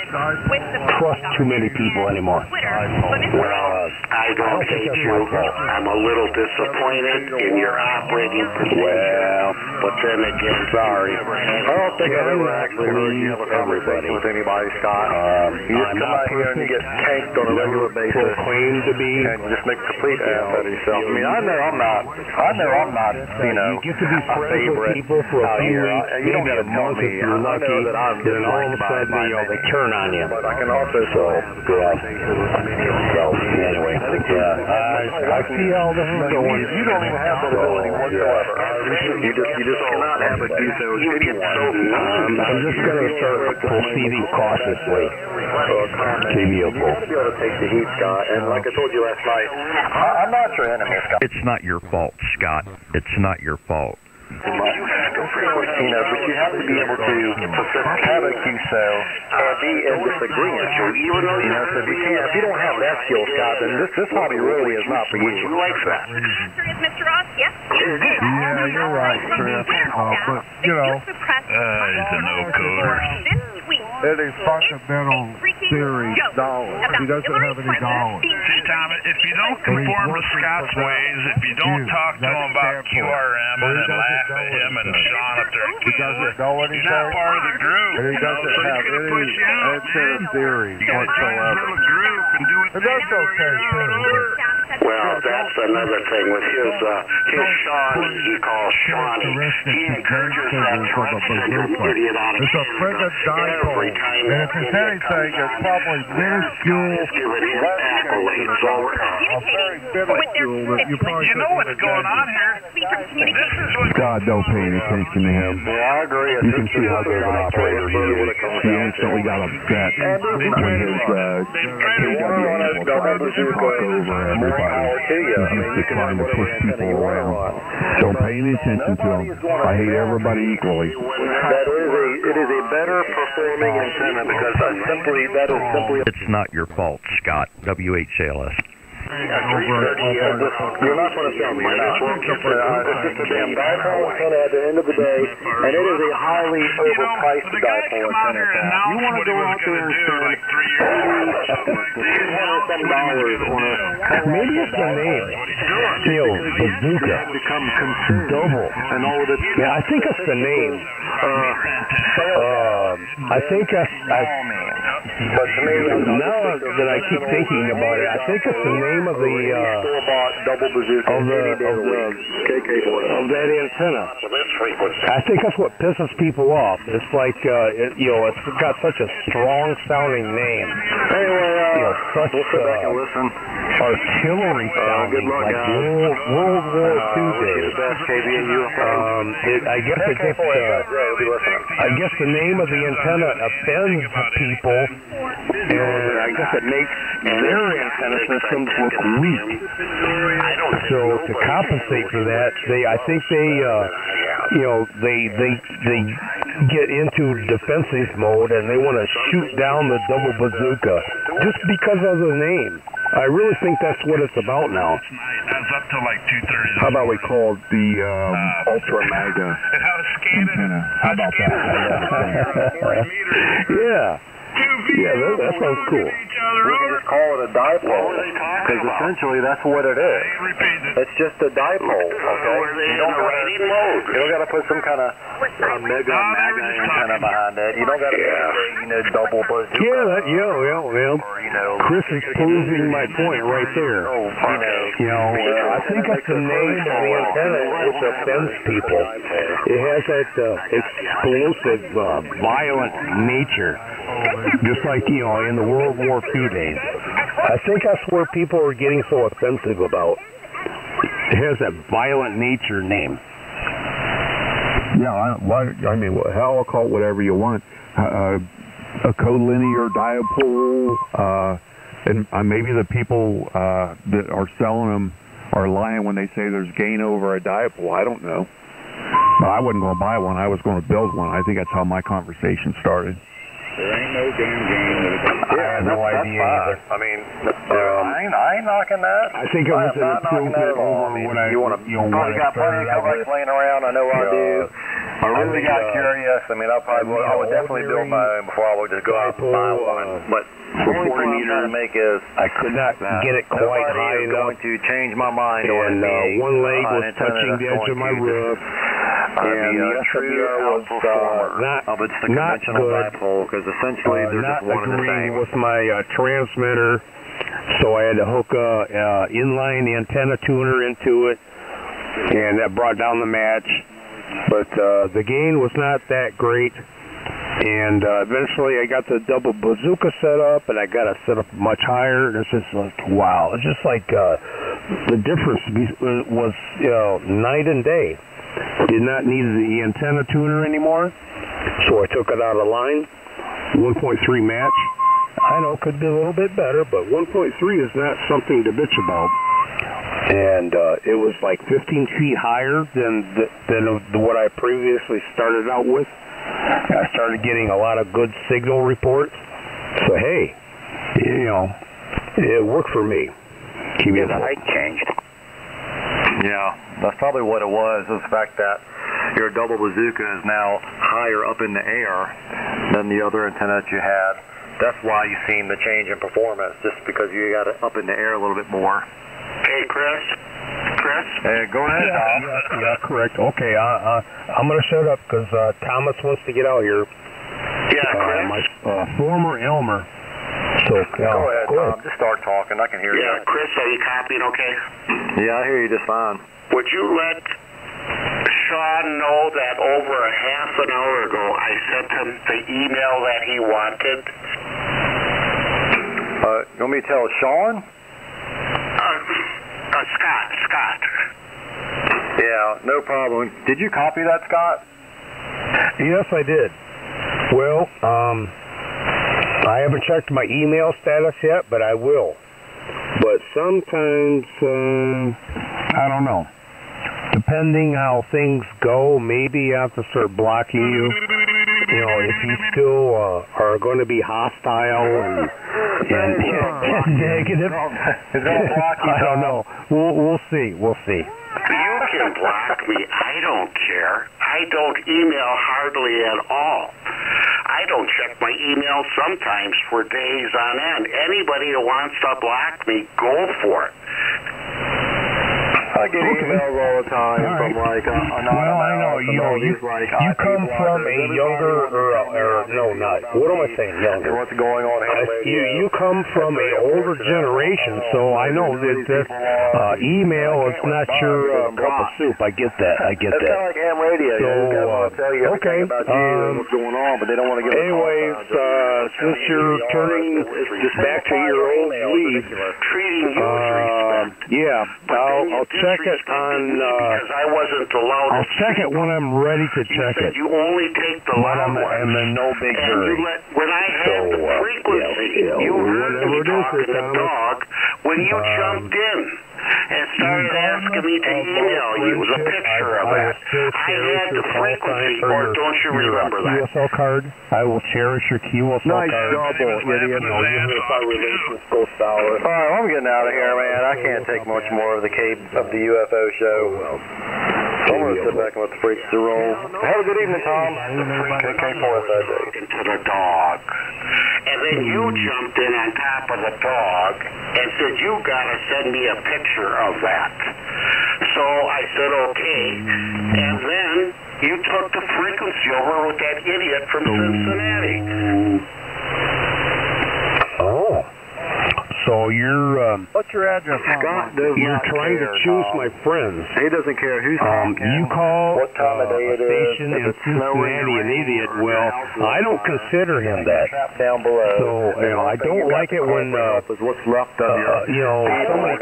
trust too many people anymore. Well, I don't hate you. I'm a little disappointed in your operating position. Well, but then again, sorry. I don't think I've ever actually heard you have a conversation with anybody, Scott. You just come out here and you get tanked on a regular basis. Proclaim to be. And just make a complete ass out of yourself. I mean, I know I'm not, You get to be friends with people for a few weeks, you don't maybe gotta a tell month me. if you're lucky, then all of a sudden, they turn on you. But I can also So anyway, I see how this is going. You don't even have the ability whatsoever. You just cannot have a QSO with anyone. I'm just going to start proceeding cautiously. You're going to be able to take the heat, Scott. And like I told you last night, I'm not your enemy, Scott. It's not your fault, Scott. It's not your fault. But you have to be able to have a QSO and be in disagreement. So if you don't have that skill, Scott, then this hobby really is not for you. You like that? Is Mr. Ross? Yes. Yeah, you're right, Chris. But, he's a no-coder. That is fundamental theory knowledge. He doesn't have any knowledge. See, Tom, if you don't conform to Scott's ways, if you don't talk to him about QRM and then laugh at him and Sean up there, He doesn't know what he's not part of the group. And he doesn't so have he's going to push you out, any theory You got to join his whatsoever. little group and do it. And that's okay, too. Well, that's another thing with his Shawnee, he calls Shawnee. He encourages that terrestrial intermediate on It's a friggin' dipole. every time And if it's anything, it's probably minuscule. give it his accolades. So A very minuscule that you probably You know what's going on here? God, don't pay any attention to him. Yeah, I agree. You can see how good of an operator he is. He instantly got upset when his KWA will try to talk over everybody. He's just trying to push people around. Don't pay any attention to him. I hate everybody equally. It is a better performing antenna because that is simply. It's not your fault, Scott. WHLS. You're not going to tell me. It's just a damn dipole antenna at the end of the day, and it is a highly overpriced dipole antenna. You want to go out there and spend $200 on a Maybe it's the name. Bazooka. become consumed Double. and all of it. Yeah, I think it's the name. I think But to me, now that I keep thinking about it, I think it's the name of the store-bought double bazooka of that antenna. I think that's what pisses people off. It's like it's got such a strong sounding name. Anyway, Such we'll sit back and listen. artillery sounding, good luck, like guys. World War II days. I guess the name of the antenna offends people, and I guess it makes their antenna systems look weak. So to compensate for that, I think they get into defensive mode and they want to shoot down the double bazooka just because of the name. I really think that's what it's about now. That's up to like 2:30. How about we call it the Ultra Maga antenna? How about that? Yeah. Yeah, that sounds cool. We can just call it a dipole, because essentially that's what it is. It's just a dipole, okay? You don't got to put some kind of mega antenna behind it. You don't got to put double bazooka. Yeah. Chris is proving my point right there. I think it's the name of the antenna which offends people. It has that explosive, violent nature. Just like, in the World War II days. I think that's where people are getting so offensive about. It has that violent nature name. Yeah, hell, I'll call it whatever you want. A collinear dipole, and maybe the people that are selling them are lying when they say there's gain over a dipole. I don't know. But I wasn't going to buy one. I was going to build one. I think that's how my conversation started. There ain't no damn game with it. I have no idea either. I mean, I ain't knocking that. I think it was an improvement over what I got plenty of coverage laying around. I know I do. I really got curious. I mean, I would definitely build my own before I would just go out and buy one. But the only point I'm trying to make is I could not get it quite high enough. Going to change my mind on one leg was touching the edge of my roof. And the SWR was not good. Because essentially they're just one and the same. With my transmitter, so I had to hook a inline antenna tuner into it, and that brought down the match. But the gain was not that great, and eventually I got the double bazooka set up, and I got it set up much higher, and it's just like, wow. It's just like the difference was night and day. Did not need the antenna tuner anymore, so I took it out of line. 1.3 match. I know it could be a little bit better, but 1.3 is not something to bitch about. And it was like 15 feet higher than what I previously started out with. I started getting a lot of good signal reports. So hey, it worked for me. Keep it light changed. Yeah, that's probably what it was. The fact that your double bazooka is now higher up in the air than the other antenna that you had. That's why you've seen the change in performance, just because you got it up in the air a little bit more. Hey, Chris? Hey, go ahead, Dawg. Yeah, correct. Okay, I'm going to shut up because Thomas wants to get out here. Yeah, Chris? My former Elmer So, Go ahead, Tom. Just start talking. I can hear you. Yeah, Chris, are you copying okay? Yeah, I hear you just fine. Would you let Sean know that over a half an hour ago I sent him the email that he wanted? You want me to tell Sean? Scott. Yeah, no problem. Did you copy that, Scott? Yes, I did. Well, I haven't checked my email status yet, but I will. But sometimes, I don't know. Depending how things go, maybe I have to start blocking you. You know, if you still are going to be hostile and negative, I don't know. We'll see. You can block me. I don't care. I don't email hardly at all. I don't check my email sometimes for days on end. Anybody who wants to block me, go for it. I get emails all the time from like anonymous. Well, I know you come from a younger what am I saying? Younger. What's going on? You come from a older generation, so I know that email is not your cup of soup. I get that. It's kind of like ham radio. So, they want to tell you everything about you and what's going on, but they don't want to give. Anyways, since you're turning back to your old lead, treating you with respect. Yeah, I'll check it on. Because I wasn't allowed. I'll check it when I'm ready to check it. You only take the long ones. I'm in no big hurry. When I had the frequency, you heard me talking to Dawg when you jumped in and started asking me to email you. It was a picture of that. I had the frequency, or don't you remember that? QSL card. I will cherish your QSL card. Nice job, idiot. If our relations go sour. All right, I'm getting out of here, man. I can't take much more of the UFO show. I'm going to sit back and let the freaks to roll. Have a good evening, Tom. Into the Dawg. And then you jumped in on top of the Dawg and said, you got to send me a picture of that. So I said, okay. And then you took the frequency over with that idiot from Cincinnati. Oh. So you're what's your address? Scott does you're trying to choose my friends. He doesn't care who's talking. You call what time of day a station in Cincinnati an idiot. Well, I don't consider him that. Down below. So I don't like it when what's left of somebody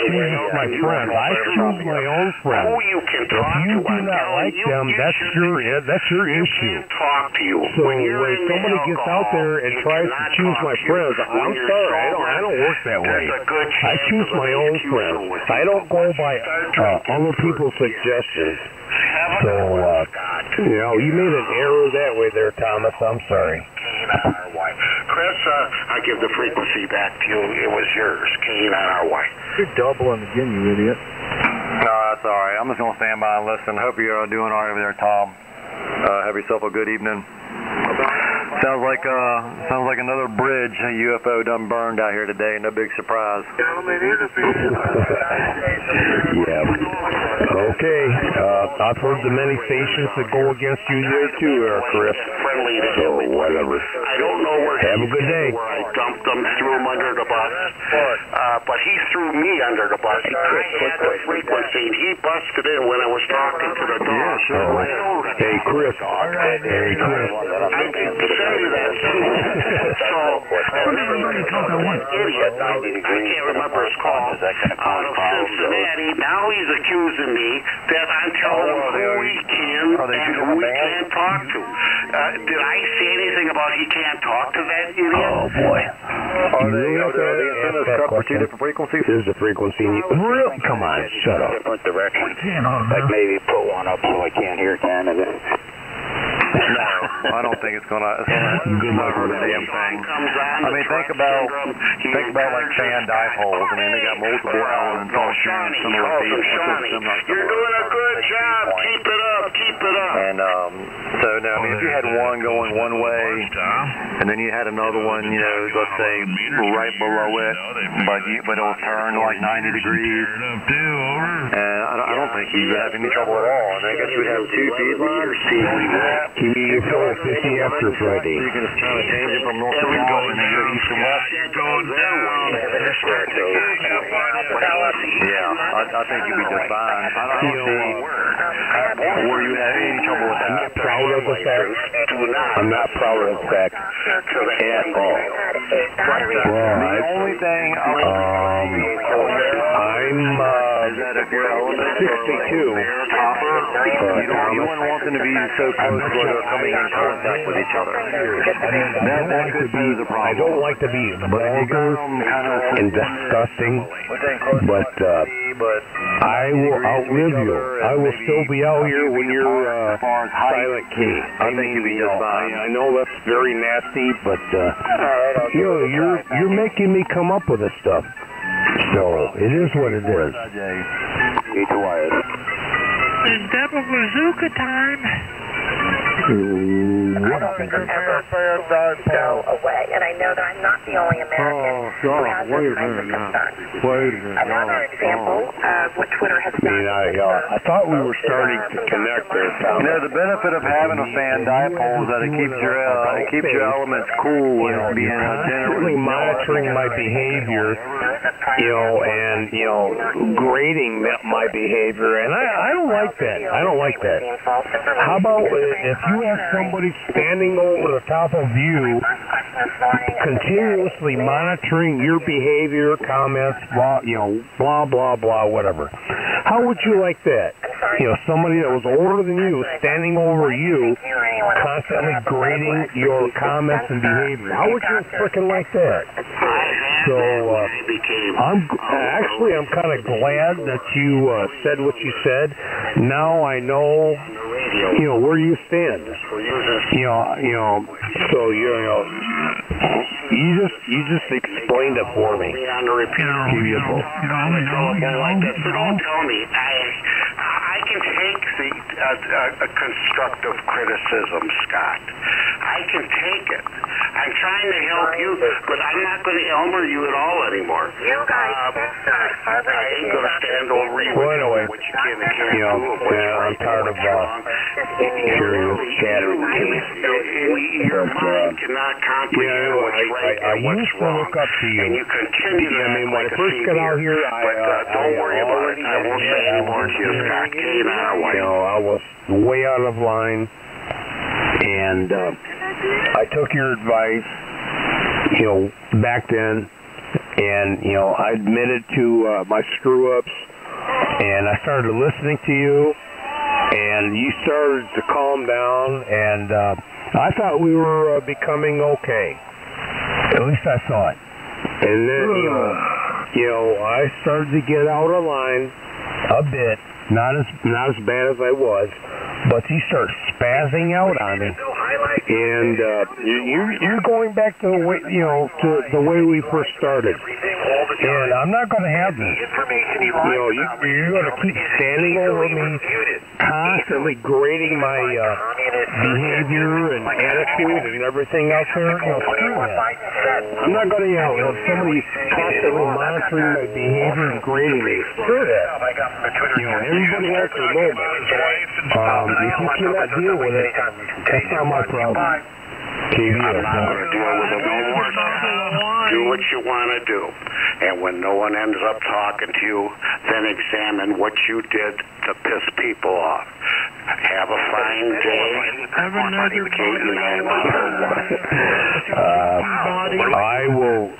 chooses my friends. I choose my own friends. Who you can If talk you to, do not like them, that's your issue. Talk to you. So when somebody gets out there and tries to choose my friends, I'm sorry, I don't work that way. I choose my own friends. I don't go by other people's suggestions. So, you made an error that way there, Thomas. I'm sorry. Chris, I give the frequency back to you. It was yours, K9RY. You're doubling again, you idiot. No, that's all right. I'm just going to stand by and listen. Hope you're doing all right over there, Tom. Have yourself a good evening. Sounds like another bridge UFO done burned out here today. No big surprise. Yeah. Okay. I've heard the many stations that go against you there too, Chris. So whatever. I don't know where. Have a good day. Where I dumped him, threw him under the bus. But he threw me under the bus. I had the frequency, and he busted in when I was talking to the Dawg. Yeah, sure. Hey, Chris. I can tell you that. So, everybody talk at once. Idiot. I can't remember his call. Out of Cincinnati. Now he's accusing me that I'm telling him who he can and who he can't talk to. Did I say anything about he can't talk to that idiot? Oh, boy. Are the antennas cut for two different frequencies? Here's the frequency. Really? Come on, shut up. Different directions. Like maybe put one up so I can't hear Canada. No, I don't think it's gonna. Good luck with the damn thing. I mean, think about like fan dipoles. I mean, they got multiple elements all shooting similar beats. You're doing a good job. Keep it up. Keep it up. And so now, I mean, if you had one going one way, and then you had another one, let's say right below it, but it'll turn like 90 degrees. And I don't think you would have any trouble at all. And I guess you would have 2 feed lines. You go 50 after Friday. You can just kind of change it from north to south and then go east and west. Yeah, I think you'd be just fine. I don't see where you would have any trouble with that. I'm not proud of the fact. I'm not proud of the fact at all. The only thing I'm 62. You wouldn't want them to be so close where they're coming in contact with each other. I don't like to be vulgar and disgusting, but I will outlive you. I will still be out here when you're Silent King. I think you'd be just fine. I know that's very nasty, but you're making me come up with this stuff. So it is what it is. It's double bazooka time. I don't think I've ever go away, and I know that I'm not the only American who has this kind of concern. Another example of what Twitter has done. I thought we were starting to connect there, Tom. You know, the benefit of having a fan dipole is that it keeps your elements cool and being constantly monitoring my behavior, and grading my behavior, and I don't like that. I don't like that. How about if you have somebody standing over the top of you, continuously monitoring your behavior, comments, blah, blah, blah, whatever. How would you like that? Somebody that was older than you, standing over you, constantly grading your comments and behavior. How would you freaking like that? So, I'm kind of glad that you said what you said. Now I know, where you stand. You just explained it for me. I can take a constructive criticism, Scott. I can take it. I'm trying to help you, but I'm not going to Elmer you at all anymore. You guys, I ain't going to stand over you. Well, anyway, what you can and can't do. I'm tired of hearing this chatter. Your mind cannot comprehend what's right and what's wrong. Look up to you. And you continue to act when I first got out here, don't worry about it. I won't say any more to you, Scott. I was way out of line, and I took your advice, back then, and, I admitted to my screw-ups, and I started listening to you, and you started to calm down, and I thought we were becoming okay. At least I thought. And then, I started to get out of line a bit. Not as bad as I was, but you start spazzing out on me, and you're going back to the way to the way we first started. And I'm not going to have this. You're going to keep standing over me, constantly grading my behavior and attitude and everything else there. Screw that. I'm not going to have somebody constantly monitoring my behavior and grading me. Screw that. Everybody has their moment. If you cannot deal with it, that's not my problem. I'm not going to deal with it no more. Do what you want to do. And when no one ends up talking to you, then examine what you did to piss people off. Have a fine day. I will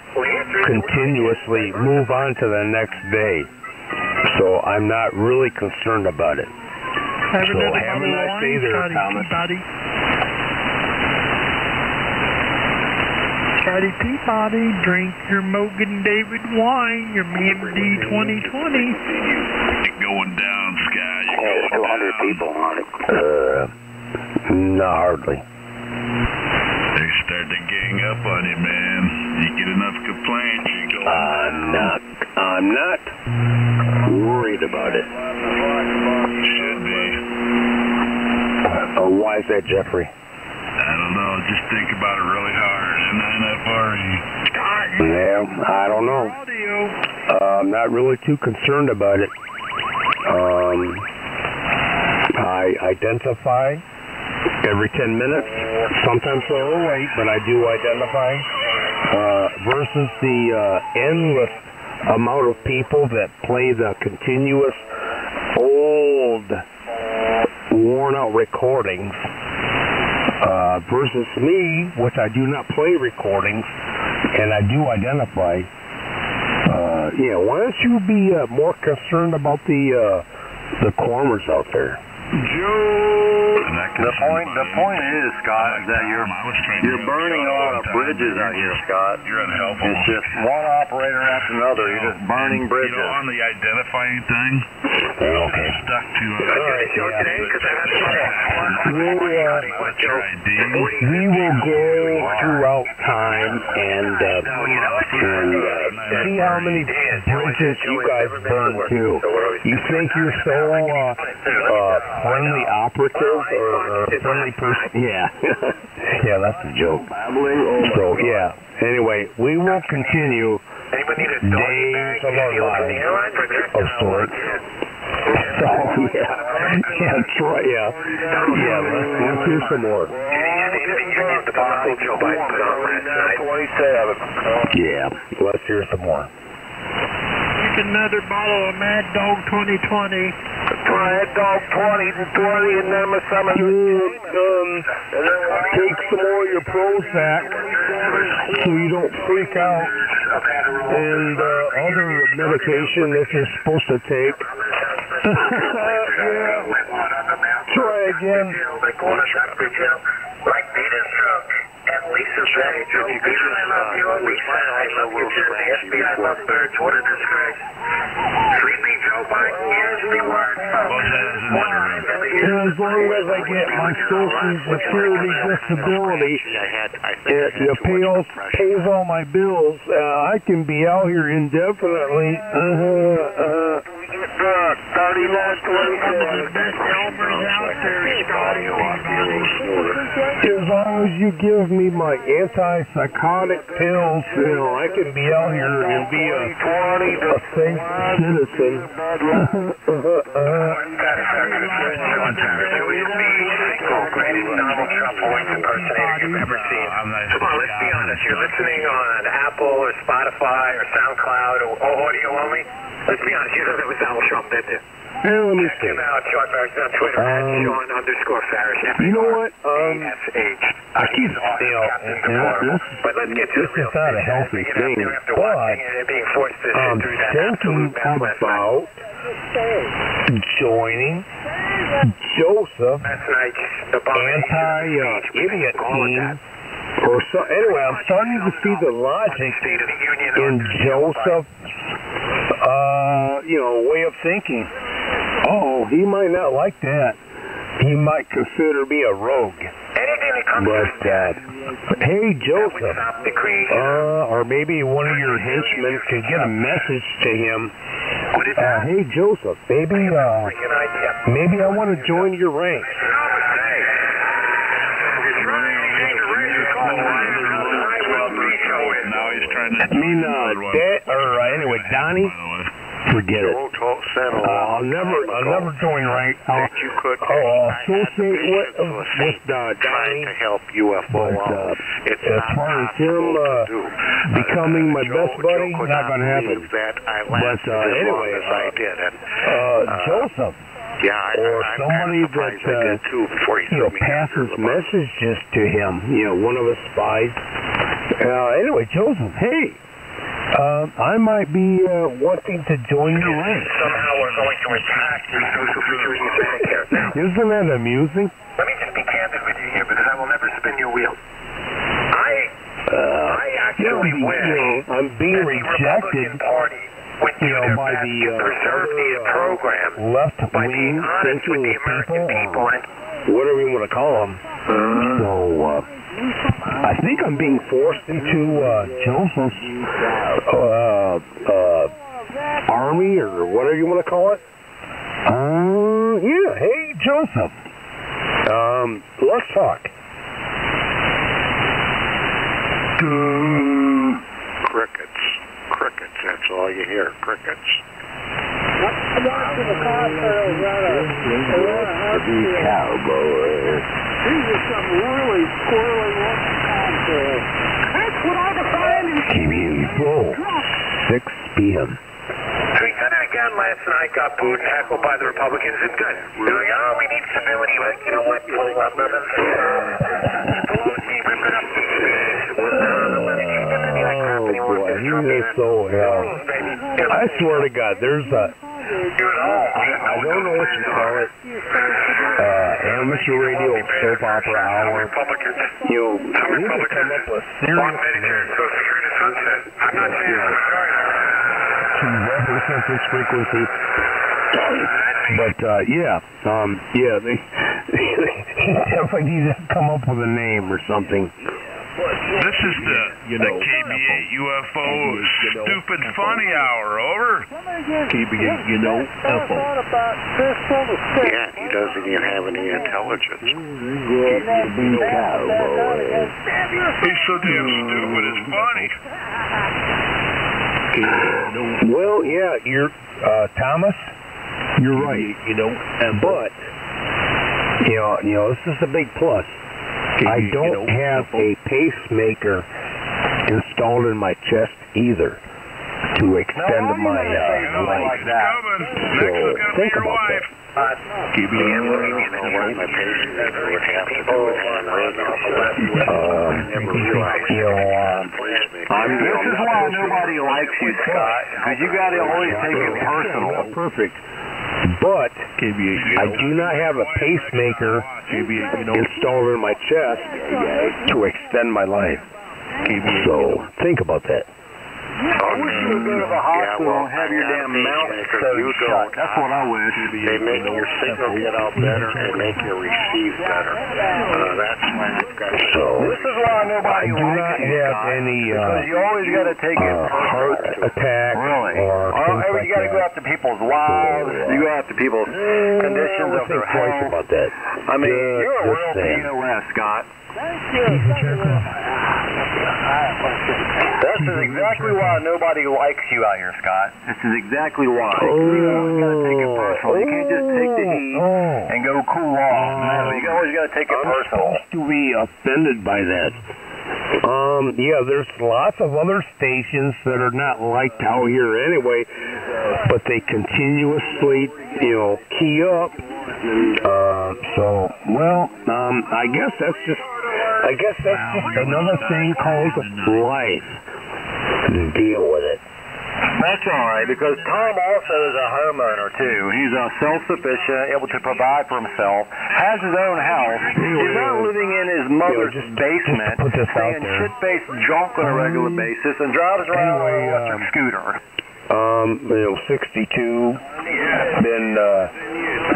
continuously move on to the next day. So I'm not really concerned about it. Have a nice day there, Thomas. Scotty Peabody, drink your Mogan David wine, your MD 2020. You're going down, Sky. You're going 200 people on it. No, hardly. They start to gang up on you, man. You get enough complaints, you go I'm not worried about it. Should be. Why is that, Jeffrey? I don't know. Just think about it really hard. NSFW. Yeah, I don't know. I'm not really too concerned about it. I identify every 10 minutes, sometimes a little late, but I do identify, versus the endless amount of people that play the continuous old worn-out recordings, versus me, which I do not play recordings, and I do identify. Why don't you be more concerned about the corners out there? The point is, Scott, that you're burning a lot of bridges out here, Scott. It's just one operator after another. You're just burning bridges. On the identifying thing, Okay. stuck to We will go throughout time and see how many bridges you guys burn too. You think you're so friendly operative or friendly person? Yeah. Yeah, that's a joke. So, yeah. Anyway, we will continue days of our lives of sorts. So, let's hear some more. Yeah, let's hear some more. Another bottle of Mad Dog 2020. Mad Dog 2020 and then some of take some more of your Prozac so you don't freak out, and other medication that you're supposed to take. Try again. And as long as I get my Social Security disability, it pays all my bills, I can be out here indefinitely. As long as you give me my antipsychotic pills, I can be out here and be a safe citizen. Donald Trump voice impersonator you've ever seen. Come on, let's be honest. You're listening on Apple or Spotify or SoundCloud or audio only. Let's be honest. You don't know what Donald Trump did there. Let me see. Check him out, Sean Farish, on Twitter, @Sean_Farish. You know what? I keep but let's get to this is not a healthy thing, but I'm thinking about joining Joseph anti-idiot team. Or so, anyway, I'm starting to see the logic in Joseph's, way of thinking. Oh, he might not like that. He might consider me a rogue. But, hey, Joseph, or maybe one of your henchmen can get a message to him. Hey, Joseph, maybe I want to join your ranks. Donnie, forget it. I'll never join ranks. I'll associate with Donnie to help UFO out. As far as him becoming my best buddy, not going to happen. But anyway, Joseph. Or somebody that passes messages to him, one of his spies. Anyway, Joseph, hey, I might be wanting to join your ranks. Somehow we're going to attack your Social Security Medicare. Isn't that amusing? Let me just be candid with you here, because I will never spin your wheel. I actually wish I'm being rejected. By the left-wing thinking people, or whatever you want to call them. So, I think I'm being forced into Joseph's army, or whatever you want to call it. Hey, Joseph. Let's talk. Crickets, that's all you hear, crickets. Cowboy. These are some really squirrely looking cocktails. That's what I define as KBU 6 p.m. Senator again last night got booed and heckled by the Republicans. It's good. They're like, oh, we need civility. Like, you know what? Pull up Pelosi, rip it up. Oh, boy, he is so hell. I swear to God, there's a... I don't know what you call it. Amateur radio soap opera hour. You need to come up with serious names to represent this frequency. But yeah, they definitely need to come up with a name or something. This is the KBA UFO stupid funny hour, over. KBA, UFO. Yeah, he doesn't even have any intelligence. He's so damn stupid, it's funny. Well, yeah, you're Thomas. You're right. But this is a big plus. I don't have a pacemaker installed in my chest either to extend my life. So think about that. This is why nobody likes you, Scott, because you got to always take it personal. Perfect. But I do not have a pacemaker installed in my chest to extend my life. So think about that. I wish you would go to the hospital and have your damn mouth sewed shut. That's what I wish. They make your signal get out better and make you receive better. That's why I've got This is why nobody I do not have any because you always got to take it heart attack or you got to go after people's lives. You go after people's conditions of their health. Twice about that. I mean, you're a real POS, Scott. This is exactly why nobody likes you out here, Scott. This is exactly why. You always got to take it personal. You can't just take the heat and go cool off. No, you always got to take it personal. I'm supposed to be offended by that. Yeah, there's lots of other stations that are not liked out here anyway, but they continuously, key up. I guess that's just another thing called life. Deal with it. That's all right, because Tom also is a homeowner, too. He's self-sufficient, able to provide for himself, has his own house. He's not living in his mother's basement, saying shit-faced junk on a regular basis, and drives around on an electric scooter. 62, been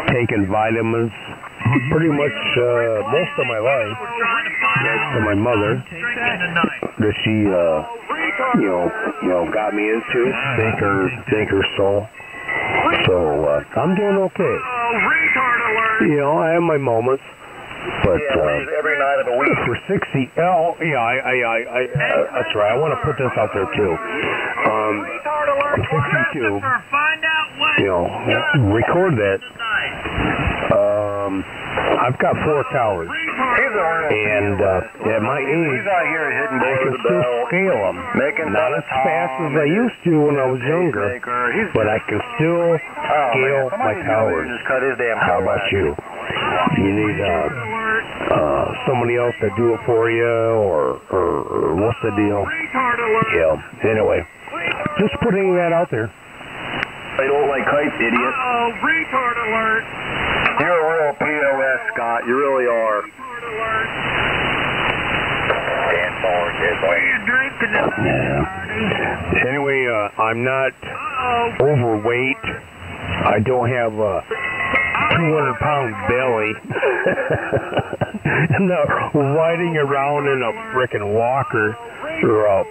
taking vitamins pretty much most of my life. Thanks to my mother, that she got me into, think her soul. So I'm doing okay. I have my moments, but every night of the week. For 60, that's right. I want to put this out there too. I'm 62. Record that. I've got 4 towers, and at my age, I can still scale them. Not as fast as I used to when I was younger, but I can still scale my towers. How about you? Do you need somebody else to do it for you, or what's the deal? Yeah. Anyway, just putting that out there. They don't like kites, idiot. Retard alert. You're a real POS, Scott. You really are. What are you drinking? Yeah. Anyway, I'm not overweight. I don't have a 200-pound belly. I'm not riding around in a frickin' walker or a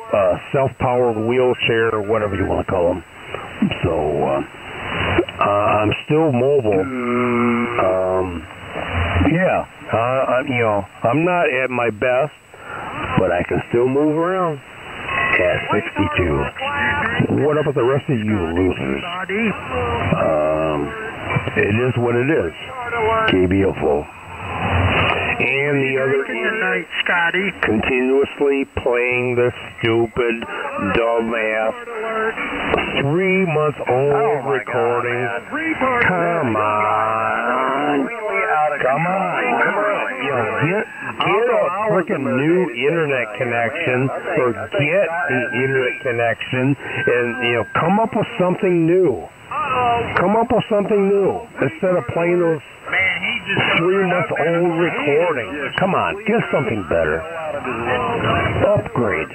self-powered wheelchair or whatever you want to call them. So, I'm still mobile. I'm not at my best, but I can still move around. Cat 62. What up with the rest of you losers? It is what it is. KBFO. And the other night, Scotty. Continuously playing the stupid, dumbass 3-month-old recording. Come on. Get a freaking new internet connection, or get an internet connection, and come up with something new. Come up with something new instead of playing those 3-month-old recordings. Come on, get something better. Upgrade.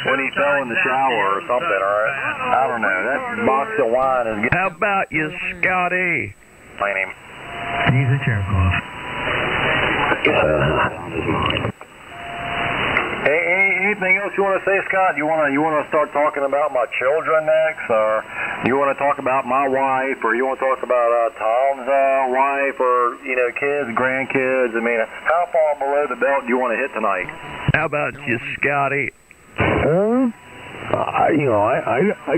When he fell in the shower or something, or I don't know. That box of wine is. How about you, Scotty? My name. He's a jerk off. Anything else you want to say, Scott? You want to start talking about my children next, or you want to talk about my wife, or you want to talk about Tom's wife, or kids, grandkids? I mean, how far below the belt do you want to hit tonight? How about you, Scotty? I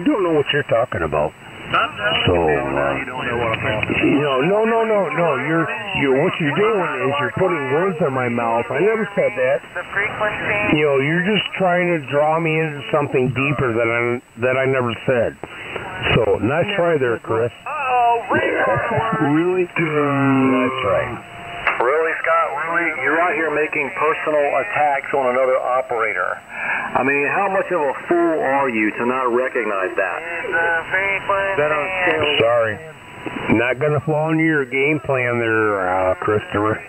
don't know what you're talking about. So, you don't know what I'm talking about. No. What you're doing is you're putting words in my mouth. I never said that. You're just trying to draw me into something deeper that I never said. So, nice try there, Chris. Really? Nice try. Really, Scott? Really? You're out here making personal attacks on another operator. I mean, how much of a fool are you to not recognize that? Sorry. Not going to fall into your game plan there, Christopher.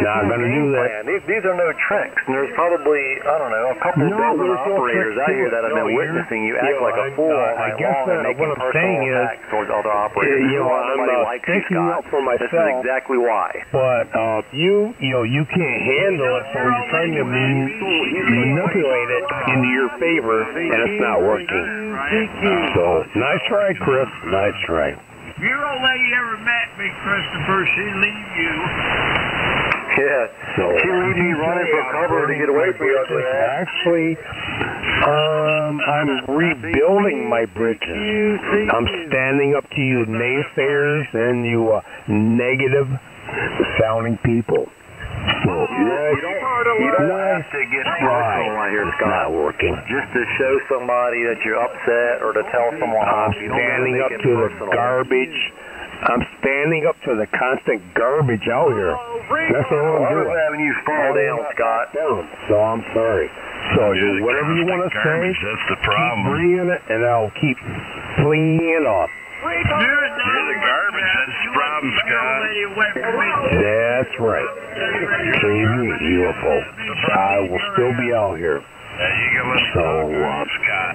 Not going to do that. These are no tricks. And there's probably, I don't know, a couple of different operators out here that have been witnessing you act like a fool all night long and making personal attacks towards other operators. Nobody likes you, Scott. This is exactly why. But you can't handle it, so you're trying to manipulate it into your favor, and it's not working. So, nice try, Chris. Nice try. Your old lady ever met me, Christopher, she'd leave you. Yeah, she leave me running for cover to get away from you. Actually, I'm rebuilding my bridges. I'm standing up to you naysayers and you negative sounding people. So, you don't have to get personal right here, Scott. Not working. Just to show somebody that you're upset or to tell someone I'm standing up to the garbage. I'm standing up to the constant garbage out here. That's all I'm doing. I'm having you fall down, Scott. So I'm sorry. So whatever you want to say, that's the problem. Keep bringing it, and I'll keep flinging it off. You're the garbage. That's the problem, Scott. That's right. UFO. I will still be out here. Scott.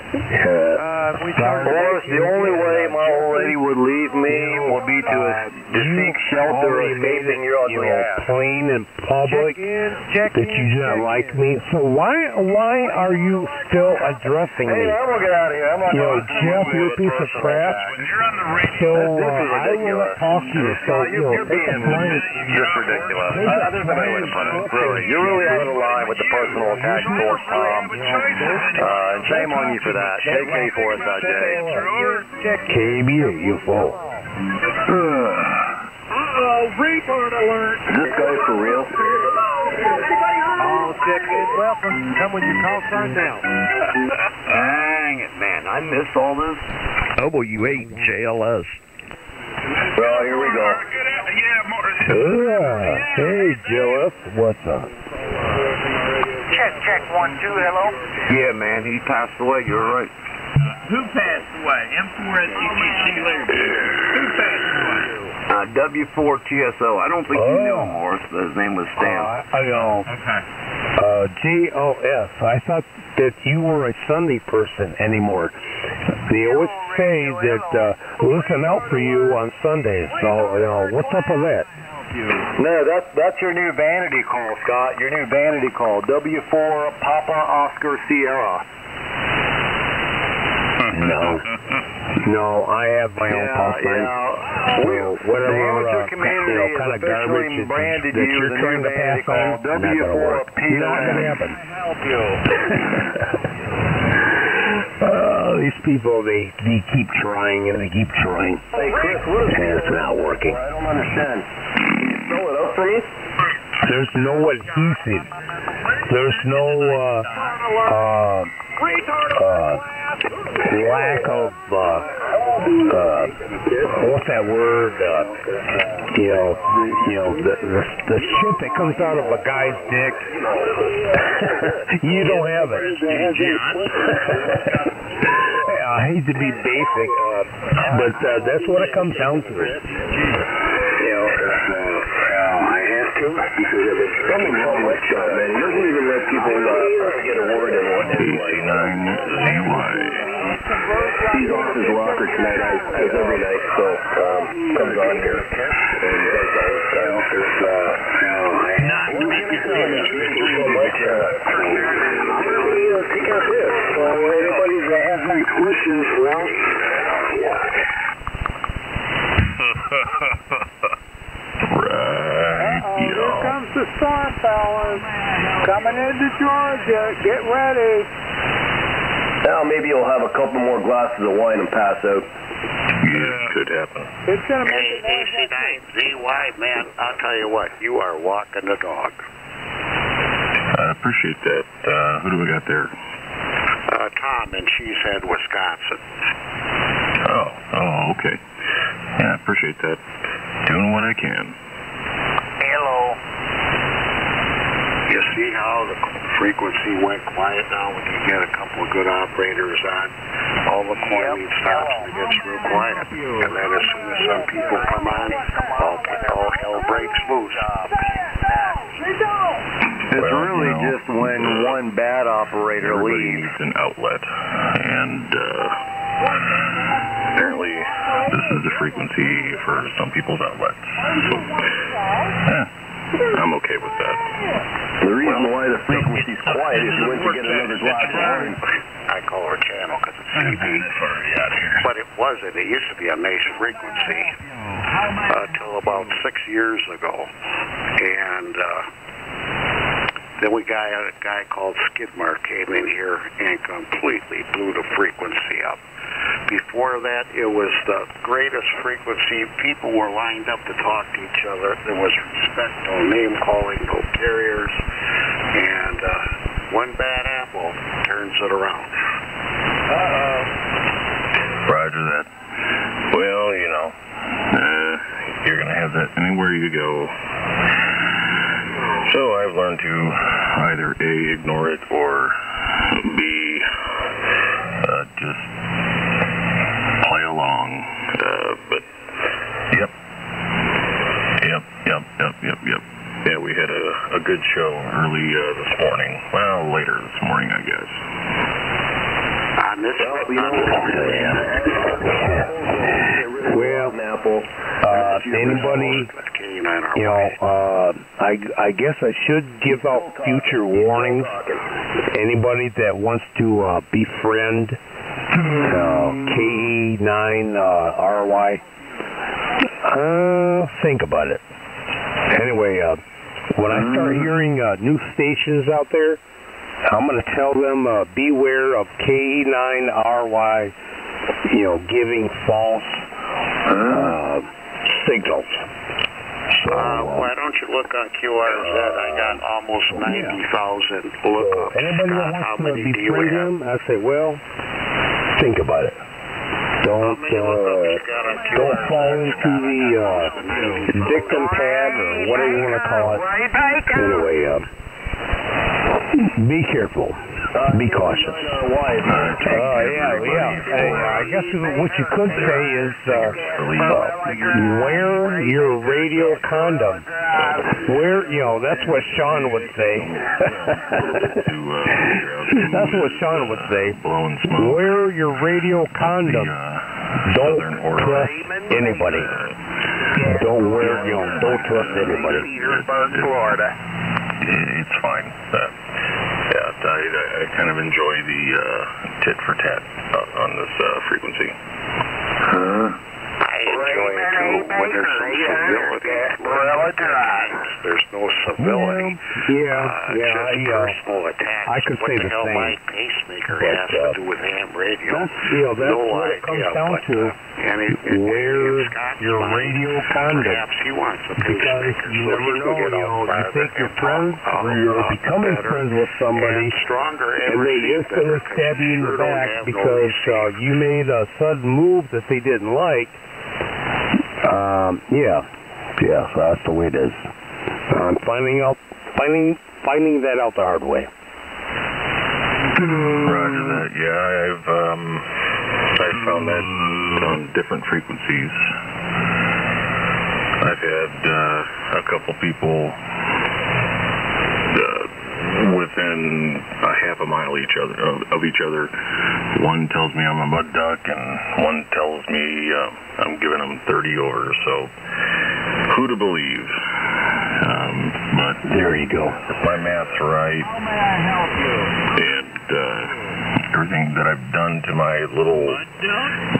Boris, the only way my old lady would leave me would be to seek shelter escaping your ugly ass. Plain in public that you do not like me. So why are you still addressing me? I'm gonna get out of here. I'm not Jeff, you're a piece of crap. So I will not talk to you. So you're being just ridiculous. There's no way to put it. Really, you're really out of line with the personal attack towards Tom. And shame on you for that. KK for us, KB, you fool. Report alert. Is this guy for real? All check is welcome. Come when your call sign down. Dang it, man. I missed all this. W8JLS. Well, here we go. Hey, JLS. What's up? Check 1, 2, hello? Yeah, man, he passed away. You're right. Who passed away? M4SETC later. Who passed away? W4TSO. I don't think you knew him, Morris. His name was Stan. I know. Okay. JOS. I thought that you were a Sunday person anymore. They always say that listen out for you on Sundays. So, what's up with that? No, that's your new vanity call, Scott. Your new vanity call. W4 Papa Oscar Sierra. No, I have my own call sign. whatever, the amateur community you know, kind of garbage branded that you you're the trying new to pass band on, called not going to work. W4P. Not going to happen. Help you. These people, they keep trying and they keep trying. Hey, Chris, what is and it's not working. I don't understand. Can you spell it up for me? There's no adhesive. There's no lack of what's that word? The shit that comes out of a guy's dick. You don't have it. I hate to be basic, but that's what it comes down to. I have to. Something wrong with Sean, man. He doesn't even let people get a word in one AC9ZY. He's off his rocker tonight, as every night, so comes on here and does all his stuff. Take out this. Anybody that has any questions, well... Here comes the storm, fellas. Coming into Georgia. Get ready. Now maybe you'll have a couple more glasses of wine and pass out. Yeah, could happen. It's going to make Hey, AC9ZY, man, I'll tell you what, you are walking the dog. I appreciate that. Who do we got there? Tom in Cheesehead, Wisconsin. Oh, okay. Yeah, I appreciate that. Doing what I can. Hello. You see how the frequency went quiet now when you get a couple of good operators on? All the coining stops and it gets real quiet. And then as soon as some people come on, all hell breaks loose. It's really just when one bad operator leaves. Needs an outlet, and apparently this is the frequency for some people's outlets. So, I'm okay with that. The reason why the frequency's quiet is you went to get another glass of wine. I call her channel because it's CB. But it wasn't. It used to be a nice frequency till about 6 years ago. And then we got a guy called Skidmore came in here and completely blew the frequency up. Before that, it was the greatest frequency. People were lined up to talk to each other. There was respect, no name calling, no carriers. And one bad apple turns it around. Roger that. Well, you're going to have that anywhere you go. So I've learned to either A, ignore it, or B, just play along. But, yep. Yeah, we had a good show early this morning. Well, later this morning, I guess. Anybody, I guess I should give out future warnings. Anybody that wants to befriend KE9RY, think about it. Anyway, when I start hearing new stations out there, I'm going to tell them beware of KE9RY, giving false signals. So, why don't you look on QRZ? I got almost 90,000 lookups. Anybody that wants to befriend him, I say, well, think about it. Don't fall into the victim pad or whatever you want to call it. Anyway, be careful. Be cautious. I guess what you could say is wear your radio condom. That's what Sean would say. That's what Sean would say. Wear your radio condom. Don't trust anybody. Don't trust anybody. Florida. It's fine. I kind of enjoy the tit for tat on this frequency. enjoy it too when there's some civility. There's no civility. Just personal attacks. I could say the What the hell same. my pacemaker has to do with ham radio? That's no what it comes idea, down but, to. where your radio conduct. Perhaps he wants a Because pacemaker you so never he know, can get out you farther think you're and friends, talk or you're becoming better friends with somebody, and stronger and and they receive instantly better, 'cause stab you in sure the don't back have no because receipt. you made a sudden move that they didn't like. So that's the way it is. I'm finding that out the hard way. Roger that. Yeah, I've found that on different frequencies. I've had a couple people within a half a mile of each other. One tells me I'm a mud duck, and one tells me I'm giving them 30 over. So, who to believe? But there you go. If my math's right, and everything that I've done to my little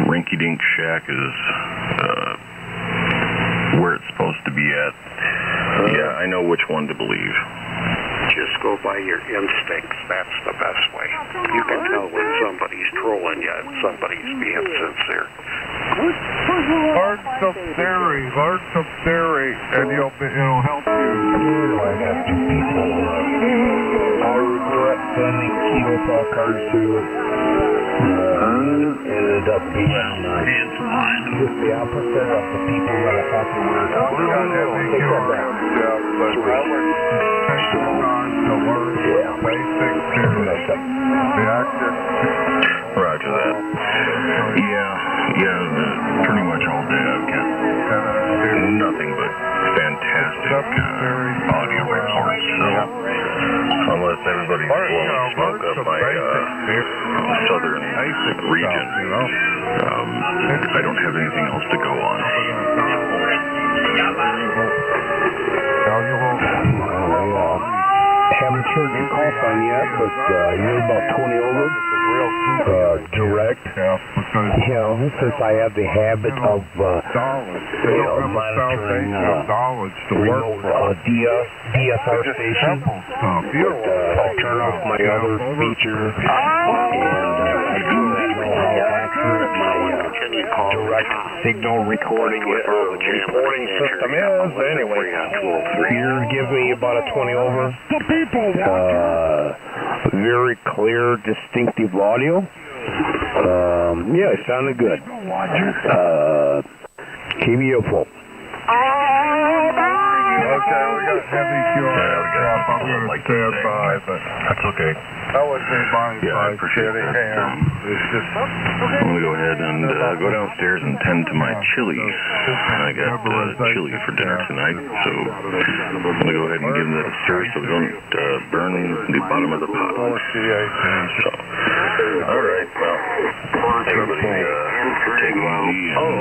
rinky-dink shack is where it's supposed to be at. Yeah, I know which one to believe. Just go by your instincts. That's the best way. You can tell when somebody's trolling you and somebody's being sincere. Learn some theory, and it'll help you. I got two people I regret sending Kilo Paw cards to. Ended up being just the opposite of the people that I thought they were. Roger that. Yeah, pretty much all day I've got nothing but fantastic audio reports. So unless everybody's blowing smoke up my southern region, I don't have anything else to go on. Haven't heard your call sign yet, but you're about 20 over. Direct. Since I have the habit of monitoring remote DSR stations, I turn off my other feature, and I do not know how accurate my direct signal recording system is. Anyway, you're giving me about a 20 over. Very clear, distinctive audio. It sounded good. KBO full. Okay, we got heavy fuel. I'm going to stand by, but that's okay. That would be my I appreciate that. I'm going to go ahead and go downstairs and tend to my chili. I got chili for dinner tonight, so I'm going to go ahead and give them that a stir so we don't burn the bottom of the pot. So, all right, well, everybody take it easy and,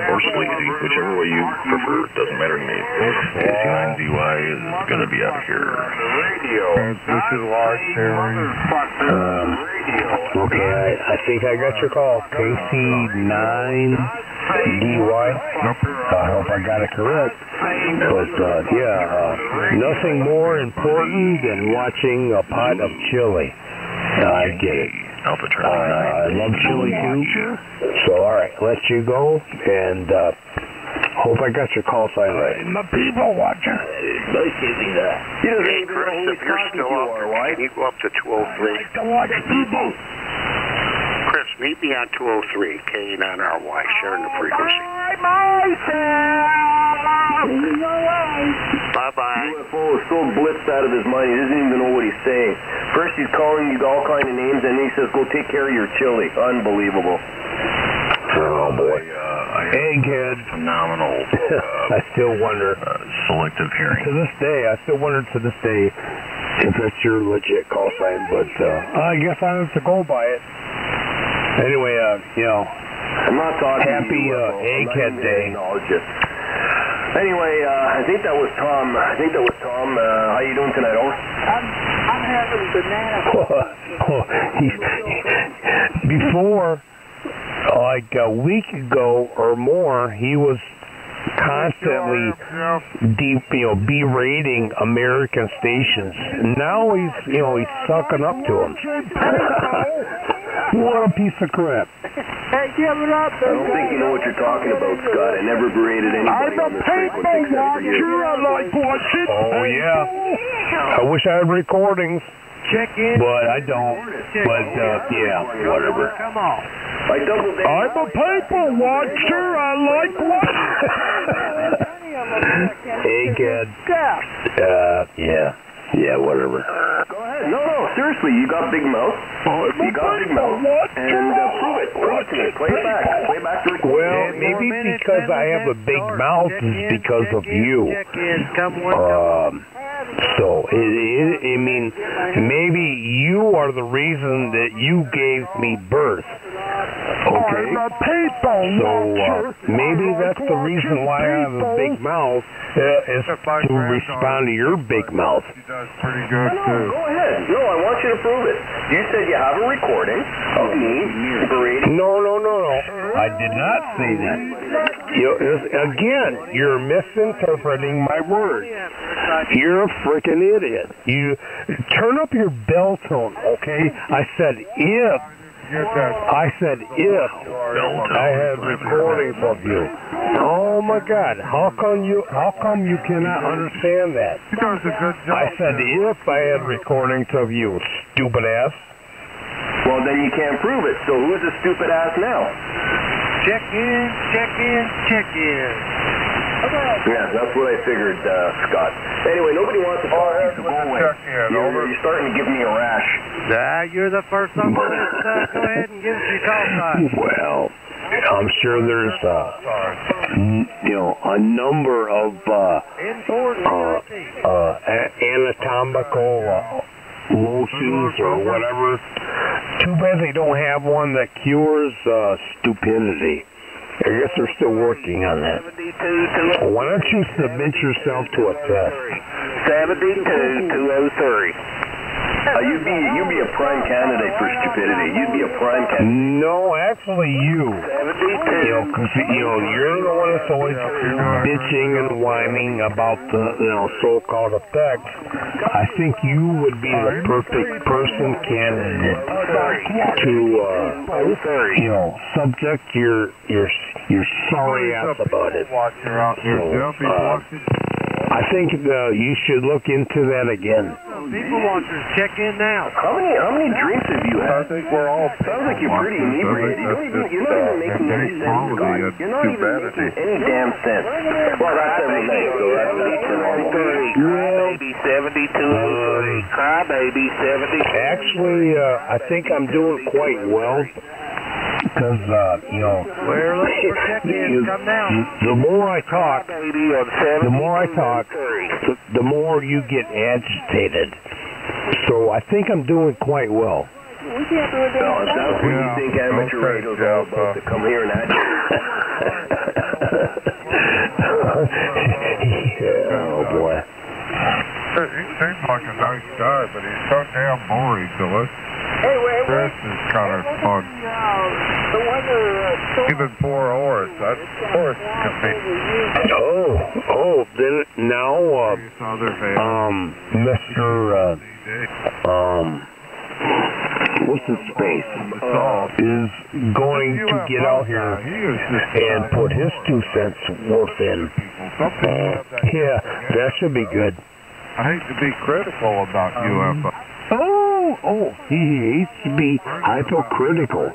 or sleazy, whichever way you prefer. Doesn't matter to me. AC9ZY is going to be out here. Transmission live, Terry. Okay, I think I got your call. KC9DY. I hope I got it correct. But, nothing more important than watching a pot of chili. I get it. I love chili too. So, alright, let you go, and hope I got your call sign right. My people watching. Hey, Chris, if you're still up, can you go up to 203? Chris, meet me on 203, K9RY, sharing the frequency. Bye-bye. UFO is so blitzed out of his mind, he doesn't even know what he's saying. First he's calling you all kind of names, and then he says, go take care of your chili. Unbelievable. Oh, boy. Egghead. Phenomenal. I still wonder. Selective hearing. To this day, if that's your legit call sign, but I guess I have to go by it. Anyway, I'm not talking happy Egghead Day. Anyway, I think that was Tom. How you doing tonight, over? I'm having banana. Before like a week ago or more, he was constantly berating American stations. Now he's sucking up to them. What a piece of crap. Hey, give it up. I don't think you know what you're talking about, Scott. I never berated anybody on this frequency except for you. I like watching. Oh, yeah. I wish I had recordings. Check in. But I don't. But, yeah, whatever. Come on. I'm a paper watcher. I like watching. Hey, kid. Yeah, whatever. Go ahead. No, seriously, you got big mouth. You got big mouth. And prove it. Prove it to me. Play it back. Play back the recording. Well, maybe because I have a big mouth is because of you. So, I mean, maybe you are the reason that you gave me birth. Okay? So, maybe that's the reason why I have a big mouth, is to respond to your big mouth. He does pretty good, too. Go ahead. No, I want you to prove it. You said you have a recording of me berating. No. I did not say that. Again, you're misinterpreting my words. You're a freaking idiot. You turn up your bell tone, okay? I said if I had recordings of you. Oh my God! How come you cannot understand that? He does a good job. I said if I had recordings of you, stupid ass. Well, then you can't prove it. So who's the stupid ass now? Check in. Yeah, that's what I figured, Scott. Anyway, nobody wants to talk to you, so go away. You're starting to give me a rash. You're the first on the list. Go ahead and give us your call sign. Well, I'm sure there's a number of anatomical lotions or whatever. Too bad they don't have one that cures stupidity. I guess they're still working on that. Why don't you submit yourself to a test? 72203. You'd be a prime candidate for stupidity. You'd be a prime candidate. No, actually you. Because you're the one that's always bitching and whining about the so-called effects. I think you would be the perfect candidate to subject your sorry ass about it. I think you should look into that again. People watchers, check in now. How many drinks have you had? I think we're all. Sounds like you're pretty inebriated. You're not even making any sense, Scott. You're not even making any damn sense. Well, that's every night, so that's at least a normal. Baby 7203. Cry baby 70. Actually, I think I'm doing quite well. Because, the more I talk, the more you get agitated. So I think I'm doing quite well. Well, if that's what you think amateur radio's all about, to come here and oh, boy. He seems like a nice guy, but he's so damn boring to listen. Chris is kind of fun. Even poor Horace. That's Horace can be. Then now, Mr. What's his face? Is going to get out here and put his 2 cents worth in. Yeah, that should be good. I hate to be critical about UFO. He hates to be hypocritical.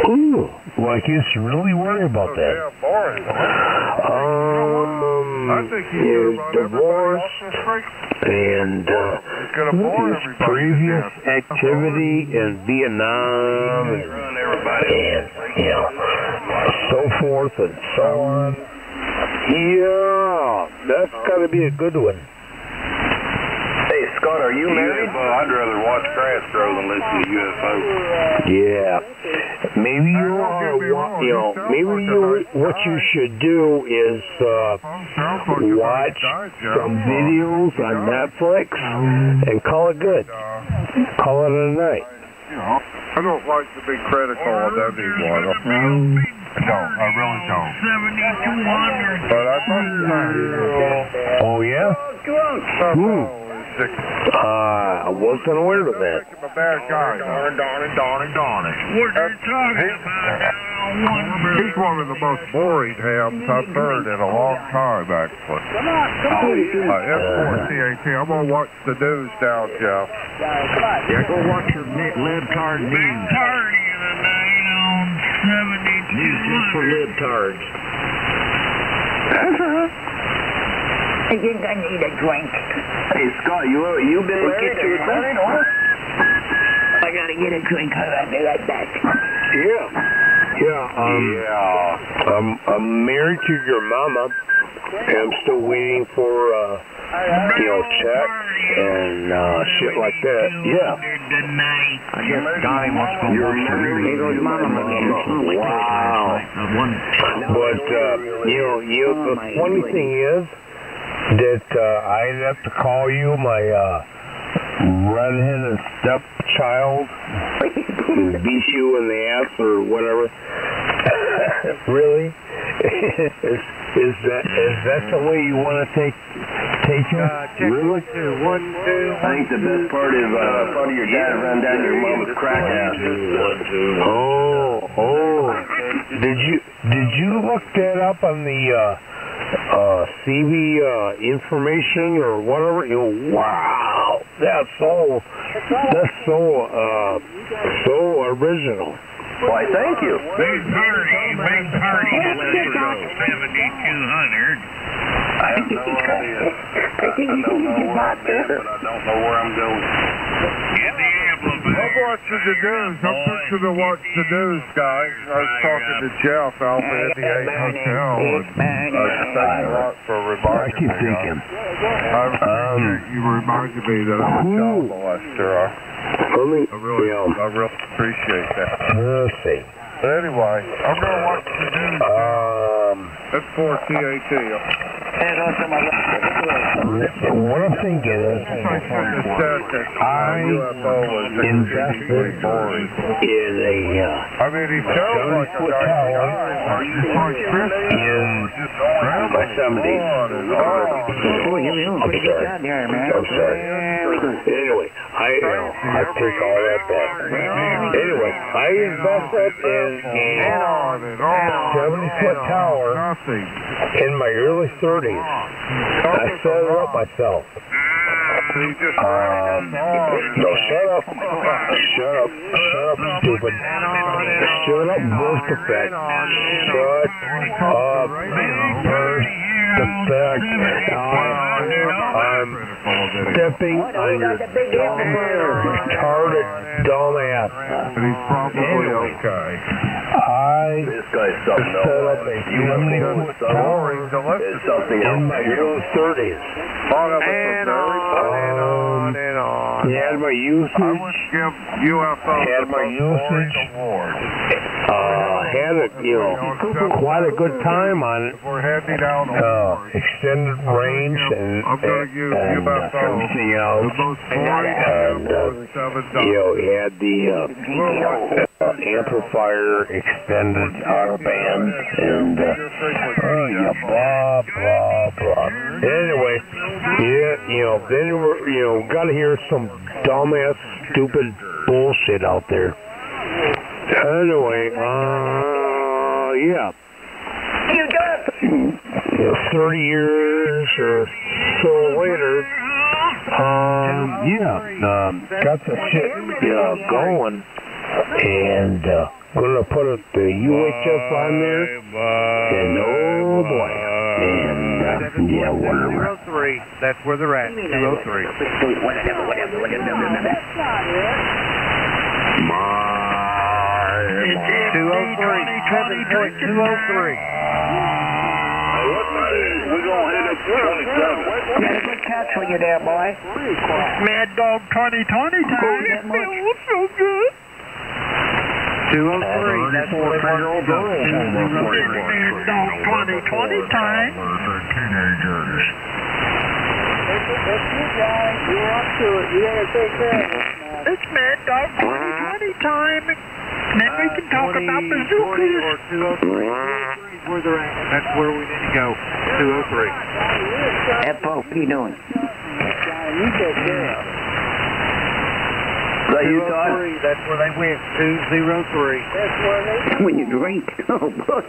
Ooh, like he's really worried about that. He's divorced, and his previous activity in Vietnam, and so forth and so on. Yeah, that's got to be a good one. Hey, Scott, are you married? I'd rather watch grass grow than listen to UFO. Yeah. Maybe what you should do is watch some videos on Netflix and call it good. Call it a night. I don't like to be critical of anyone. I don't. I really don't. 7,200. But I must say, Oh, yeah? I wasn't aware of that. I'm a bad guy. What are you talking about? He's one of the most boring hams I've heard in a long time, actually. S4CAT. I'm going to watch the news now, Jeff. Yeah, go watch your libtard news. Big party tonight on 7200. News just for libtards. I think I need a drink. Hey, Scott, you been married to a son? I gotta get a drink. I'll be right back. I'm married to your mama, and I'm still waiting for, check and shit like that. Yeah. I guess Scotty wants to go watch the news. Wow. But, the funny thing is that I'd have to call you my redheaded stepchild who beat you in the ass or whatever. Really? Is that the way you want to take it? Really? 1, 2. I think the best part is front of your dad run down your mama's crack ass. 1, 2. Oh. Did you look that up on the CV information or whatever? Wow, that's so original. Why, thank you. Big party tonight on 7,200. I have no idea. I don't know where I'm at, but I don't know where I'm going. Get the amplifier. I'm watching the news. I'm fixing to watch the news, guys. I was talking to Jeff out at the 8 Hotel, and thanks a lot for reminding me. I appreciate you reminded me that I'm a child molester. I really appreciate that. Let's see. But anyway, I'm going to watch the news. That's 4TAT. What I'm thinking is, I invested in a 70-foot tower in my 70s. I'm sorry. Anyway, I take all that back. Anyway, I invested in a 70-foot tower in my early 30s. I set it up myself. No, shut up, stupid. Shut up, burst effect. Shut up, burst effect. I'm stepping on your dumb, retarded, dumb ass. He's probably okay. I This guy's something else. set up a 70-foot tower It's something in my else. early 30s. Had my usage. I would give UFO Had my usage. Had it, quite a good time on it. We're handing out extended range and everything else. And had the amplifier extended out of band and blah blah blah. Anyway, then we're got to hear some dumbass, stupid bullshit out there. Anyway, 30 years or so later, got the shit going, and gonna put the UHF on there, and oh boy, and whatever. 203. That's where they're at. 203. We're going to hit up 27. Got a good catch for you there, boy. Mad Dog 2020 time. Feels so good. 203. That's where they're all going. Mad Dog 2020 time. Teenagers. That's you guys. You're up to it. You gotta take care of it. It's Mad Dog 2020 time, and then we can talk about bazookas. Or 203. 203 is where they're at. That's where we need to go. 203. FOP doing. Is that you, Todd? 203, that's where they went. 203. When you drink. Oh, boy.